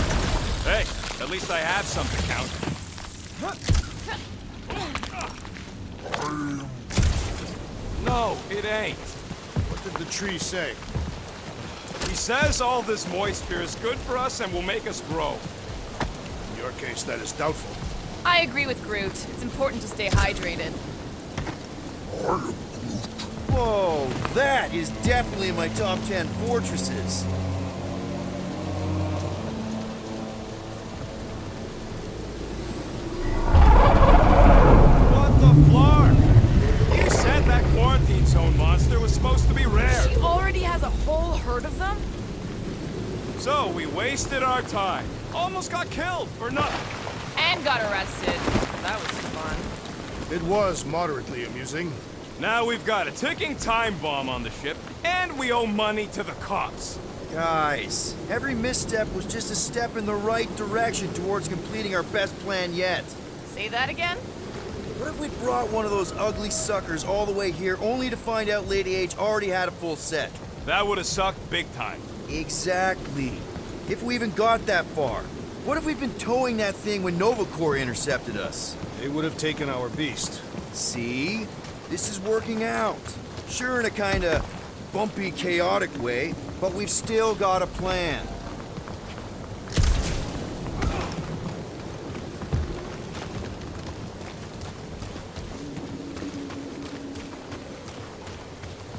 Hey, at least I have some to count. No, it ain't. What did the tree say? He says all this moisture is good for us and will make us grow. In your case, that is doubtful. I agree with Groot. It's important to stay hydrated. Whoa, that is definitely in my top 10 fortresses. What the flark? Wasted our time. Almost got killed for nothing. And got arrested. That was fun. It was moderately amusing. Now we've got a ticking time bomb on the ship, and we owe money to the cops. Guys, every misstep was just a step in the right direction towards completing our best plan yet. Say that again? What if we brought one of those ugly suckers all the way here only to find out Lady H already had a full set? That would have sucked big time. Exactly. If we even got that far. What if we'd been towing that thing when Nova Corps intercepted us? They would have taken our beast. See? This is working out. Sure, in a kinda bumpy, chaotic way, but we've still got a plan.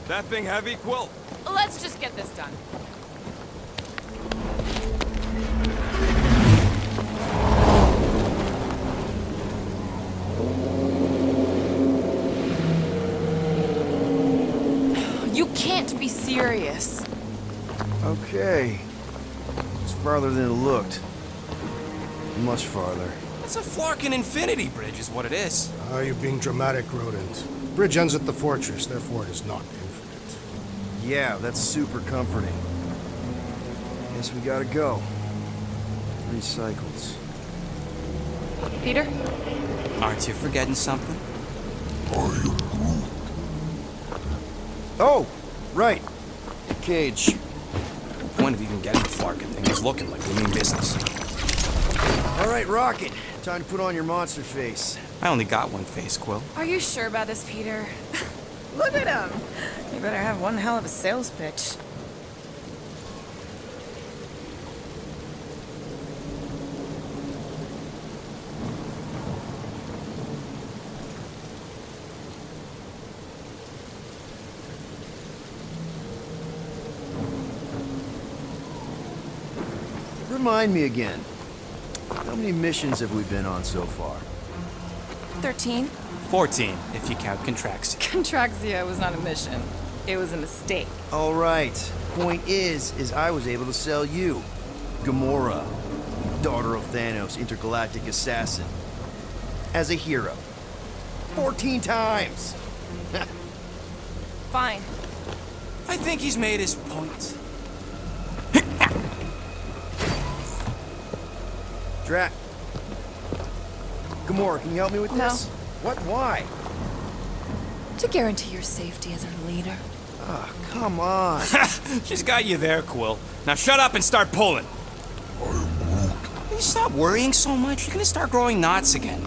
That thing heavy, Quill? Let's just get this done. You can't be serious. Okay. It's farther than it looked. Much farther. It's a Flarkin infinity bridge is what it is. You're being dramatic, Rodent. Bridge ends at the fortress, therefore it is not infinite. Yeah, that's super comforting. Guess we gotta go. 3 cycles. Peter? Aren't you forgetting something? Oh, right. Cage. The point of even getting the Flarkin thing was looking like we mean business. All right, Rocket. Time to put on your monster face. I only got one face, Quill. Are you sure about this, Peter? Look at him. You better have one hell of a sales pitch. Remind me again. How many missions have we been on so far? 13? 14, if you count Contraxia. Contraxia was not a mission. It was a mistake. All right. Point is I was able to sell you, Gamora, daughter of Thanos, intergalactic assassin, as a hero. 14 times! Fine. I think he's made his point. Drac. Gamora, can you help me with No. this? What? Why? To guarantee your safety as our leader. Ah, come on. She's got you there, Quill. Now shut up and start pulling. Will you stop worrying so much? You're gonna start growing knots again.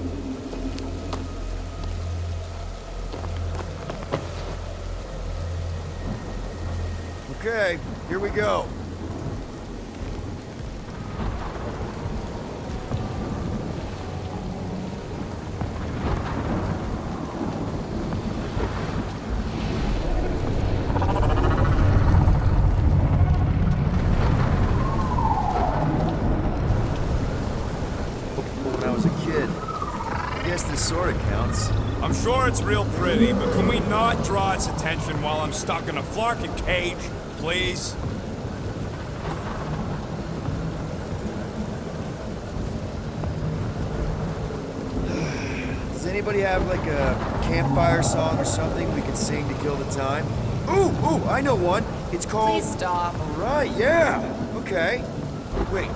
Okay, here we go. When I was a kid, I guess this sort of counts. I'm sure it's real pretty, but can we not draw its attention while I'm stuck in a Flarkin cage, please? Does anybody have like a campfire song or something we could sing to kill the time? Ooh, I know one. It's called... Please stop. All right, yeah. Okay. Wait,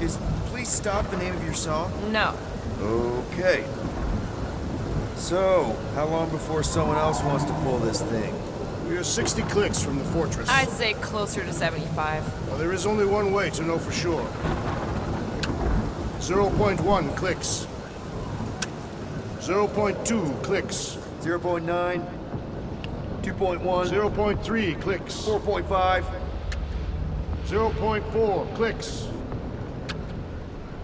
is Please Stop the name of your song? No. Okay. So, how long before someone else wants to pull this thing? We are 60 clicks from the fortress. I'd say closer to 75. Well, there is only one way to know for sure. 0.1 clicks. 0.2 clicks. 0.9, 2.1, 0.3 clicks. 4.5, 0.4 clicks.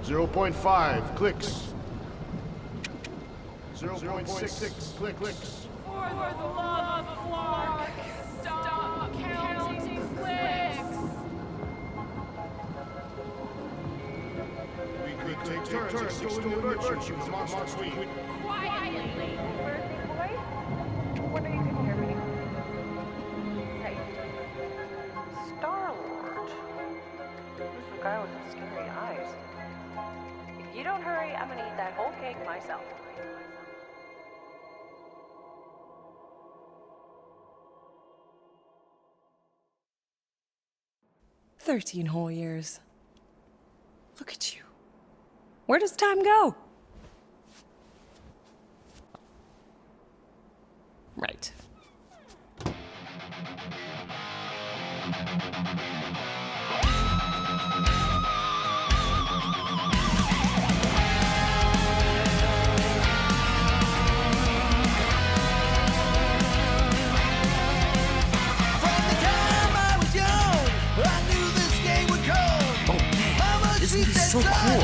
0.5 clicks. 0.6 clicks. For the love of Clark, stop counting clicks. We could take turns extolling the virtues of Monster Queen. Quietly. What do you can hear me? Hey. Star-Lord. Who's the guy with the that whole cake myself. "13 whole years. Look at you. Where does time go?" Right. This would be so cool.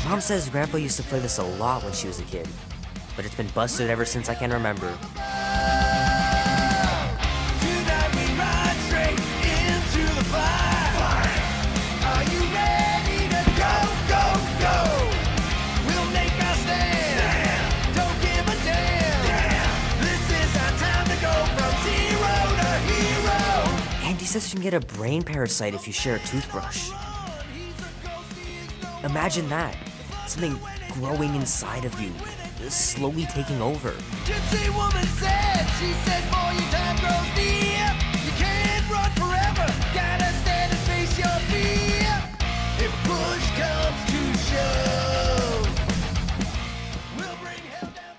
Mom says Grandpa used to play this a lot when she was a kid, but it's been busted ever since I can remember. Andy says you can get a brain parasite if you share a toothbrush. Imagine that. Something growing inside of you, slowly taking over. Gypsy woman said, she said, boy, your time grows near. You can't run forever, gotta stand and face your fear. If push comes to shove, we'll bring hell down.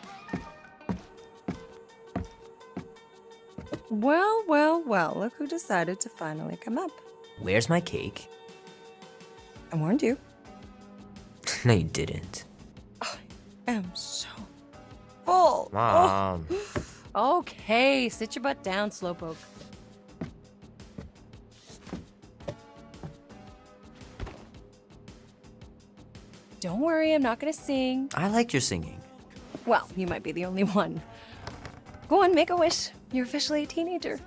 Well, well, well, look who decided to finally come up. Where's my cake? I warned you. No, you didn't. I am so full. Mom. Oh. Okay, sit your butt down, Slowpoke. Don't worry, I'm not gonna sing. I like your singing. Well, you might be the only one. Go on, make a wish. You're officially a teenager.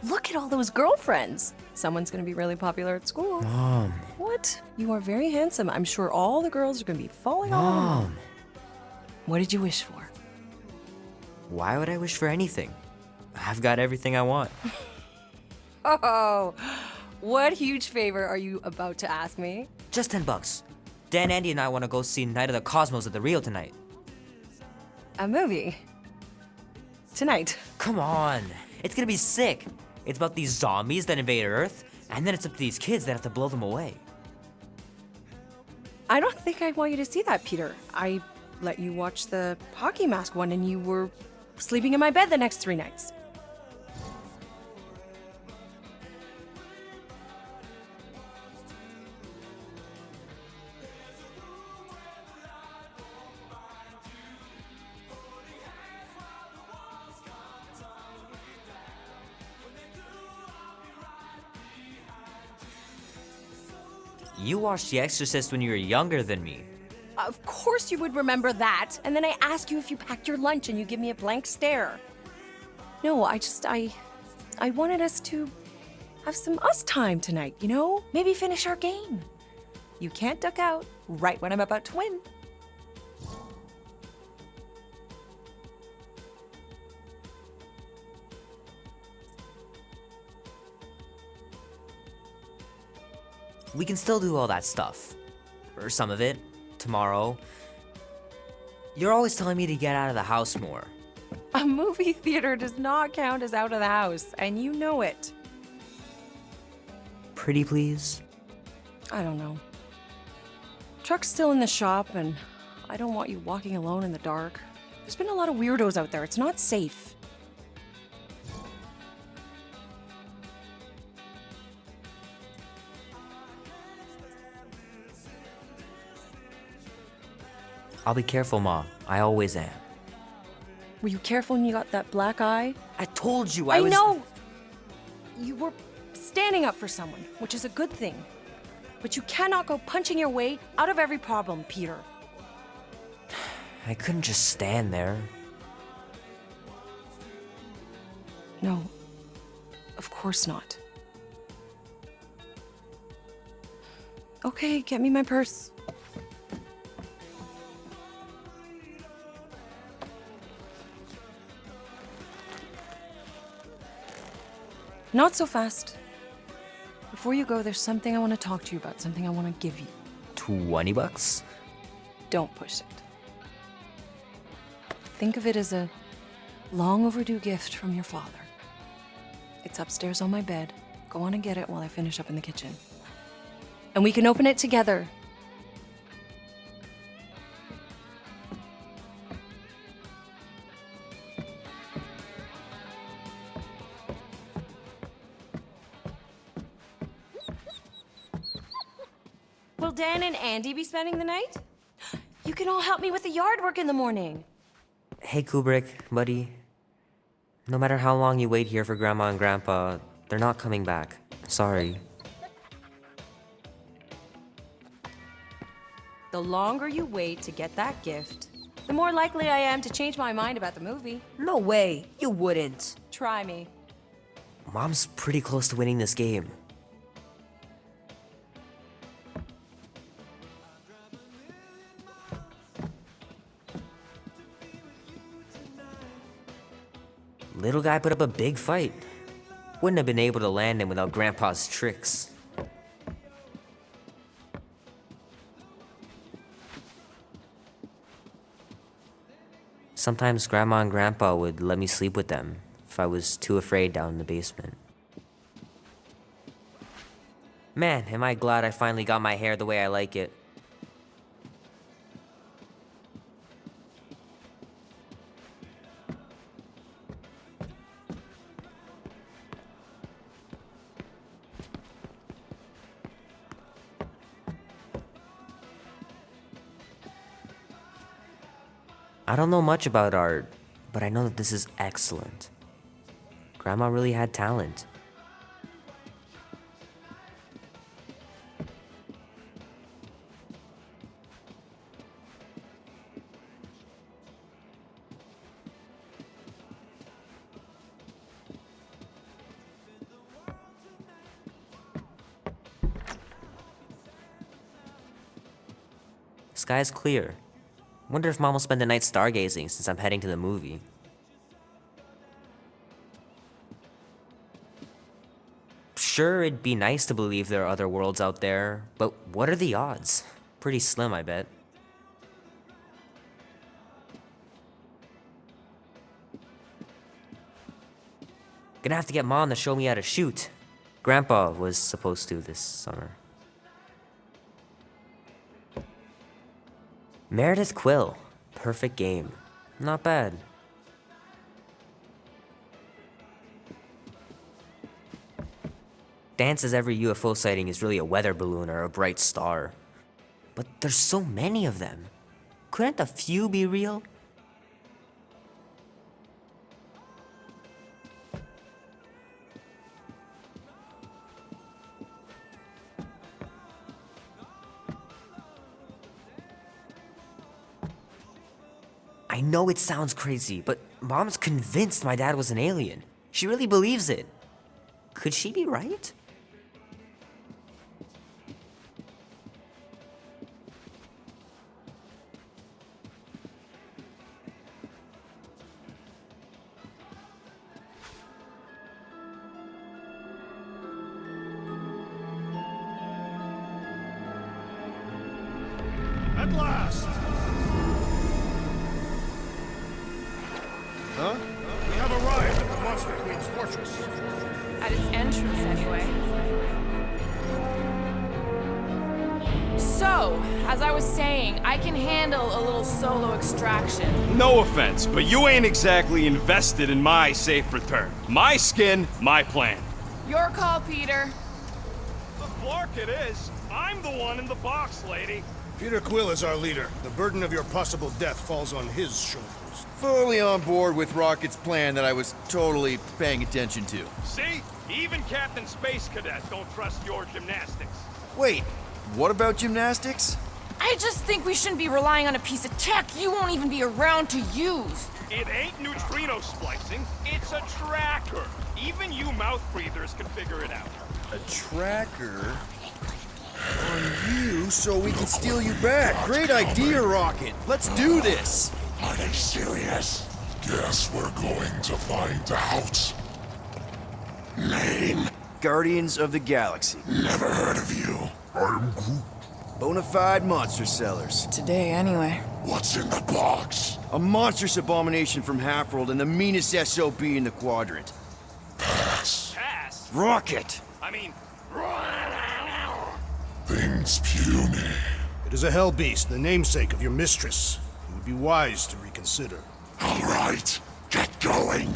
Look at all those girlfriends. Someone's gonna be really popular at school. Mom. What? You are very handsome. I'm sure all the girls are gonna be falling all over you. Mom. What did you wish for? Why would I wish for anything? I've got everything I want. Oh, what huge favor are you about to ask me? Just $10. Dan, Andy, and I want to go see Night of the Cosmos at the Rio tonight. A movie? Tonight? Come on. It's gonna be sick. It's about these zombies that invade Earth, and then it's up to these kids that have to blow them away. I don't think I want you to see that, Peter. I let you watch the hockey mask one and you were sleeping in my bed the next 3 nights. You watched The Exorcist when you were younger than me. Of course you would remember that. And then I ask you if you packed your lunch and you give me a blank stare. No, I wanted us to have some us time tonight, you know? Maybe finish our game. You can't duck out right when I'm about to win. We can still do all that stuff. Or some of it. Tomorrow. You're always telling me to get out of the house more. A movie theater does not count as out of the house, and you know it. Pretty please? I don't know. Truck's still in the shop, and I don't want you walking alone in the dark. There's been a lot of weirdos out there. It's not safe. I'll be careful, Ma. I always am. Were you careful when you got that black eye? I told you I was- know! You were standing up for someone, which is a good thing. But you cannot go punching your way out of every problem, Peter. I couldn't just stand there. No. Of course not. Okay, get me my purse. Not so fast. Before you go, there's something I want to talk to you about, something I want to give you. $20? Don't push it. Think of it as a long overdue gift from your father. It's upstairs on my bed. Go on and get it while I finish up in the kitchen. And we can open it together. Will Dan and Andy be spending the night? You can all help me with the yard work in the morning. Hey, Kubrick, buddy. No matter how long you wait here for Grandma and Grandpa, they're not coming back. Sorry. The longer you wait to get that gift, the more likely I am to change my mind about the movie. No way, you wouldn't. Try me. Mom's pretty close to winning this game. Little guy put up a big fight. Wouldn't have been able to land him without Grandpa's tricks. Sometimes Grandma and Grandpa would let me sleep with them if I was too afraid down in the basement. Man, am I glad I finally got my hair the way I like it. I don't know much about art, but I know that this is excellent. Grandma really had talent. Sky's clear. Wonder if Mom will spend the night stargazing since I'm heading to the movie. Sure, it'd be nice to believe there are other worlds out there, but what are the odds? Pretty slim, I bet. Gonna have to get Mom to show me how to shoot. Grandpa was supposed to this summer. Meredith Quill. Perfect game. Not bad. Dan says every UFO sighting is really a weather balloon or a bright star. But there's so many of them. Couldn't a few be real? I know it sounds crazy, but Mom's convinced my dad was an alien. She really believes it. Could she be right? At last! Huh? We have arrived at the Monster Queen's fortress. At its entrance, anyway. So, as I was saying, I can handle a little solo extraction. No offense, but you ain't exactly invested in my safe return. My skin, my plan. Your call, Peter. The Flark it is. I'm the one in the box, lady. Peter Quill is our leader. The burden of your possible death falls on his shoulders. Fully on board with Rocket's plan that I was totally paying attention to. See? Even Captain Space Cadet don't trust your gymnastics. Wait, what about gymnastics? I just think we shouldn't be relying on a piece of tech you won't even be around to use. It ain't neutrino splicing, it's a tracker. Even you mouth breathers can figure it out. A tracker? On you so we can steal you back. Great idea, Rocket. Let's do this. Are they serious? Guess we're going to find out. Name? Guardians of the Galaxy. Never heard of you. I'm Groot. Bonafide monster sellers. Today, anyway. What's in the box? A monstrous abomination from Half-World and the meanest SOB in the quadrant. Pass. Pass. Rocket! I mean, Things puny. It is a hell beast, the namesake of your mistress. It would be wise to reconsider. All right, get going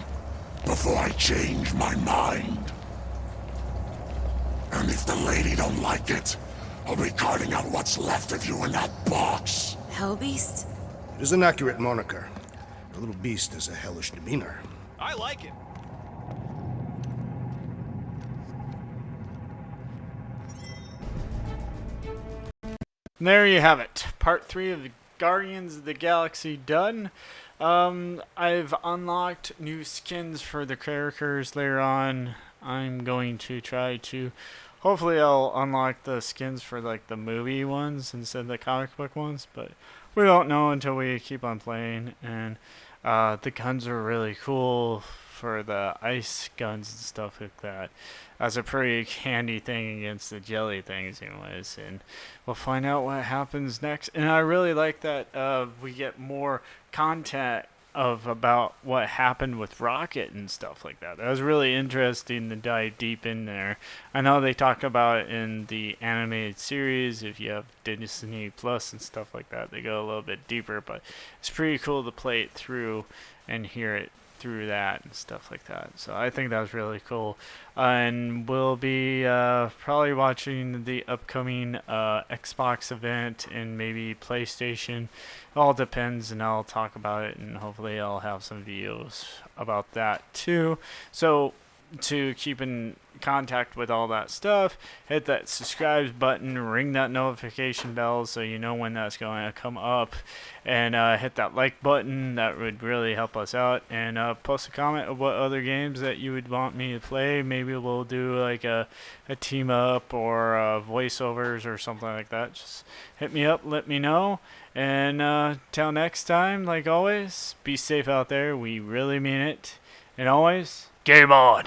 before I change my mind. And if the lady don't like it, I'll be carting out what's left of you in that box. Hellbeast? It is an accurate moniker. The little beast has a hellish demeanor. I like it. And there you have it. Part 3 of the Guardians of the Galaxy done. I've unlocked new skins for the characters later on. I'm going to try to... Hopefully I'll unlock the skins for like the movie ones instead of the comic book ones. But we don't know until we keep on playing. And the guns are really cool for the ice guns and stuff like that. That's a pretty handy thing against the jelly things anyways, and we'll find out what happens next. And I really like that we get more content of about what happened with Rocket and stuff like that. That was really interesting to dive deep in there. I know they talk about it in the animated series, if you have Disney Plus and stuff like that, they go a little bit deeper, but it's pretty cool to play it through and hear it through that and stuff like that. So I think that was really cool. And we'll be probably watching the upcoming Xbox event and maybe PlayStation. It all depends, and I'll talk about it, and hopefully I'll have some videos about that too. So to keep in contact with all that stuff, hit that subscribe button, ring that notification bell so you know when that's going to come up, and hit that like button. That would really help us out. And post a comment of what other games that you would want me to play. Maybe we'll do like a team up or voiceovers or something like that. Just hit me up, let me know. And till next time, like always, be safe out there. We really mean it. And always, game on!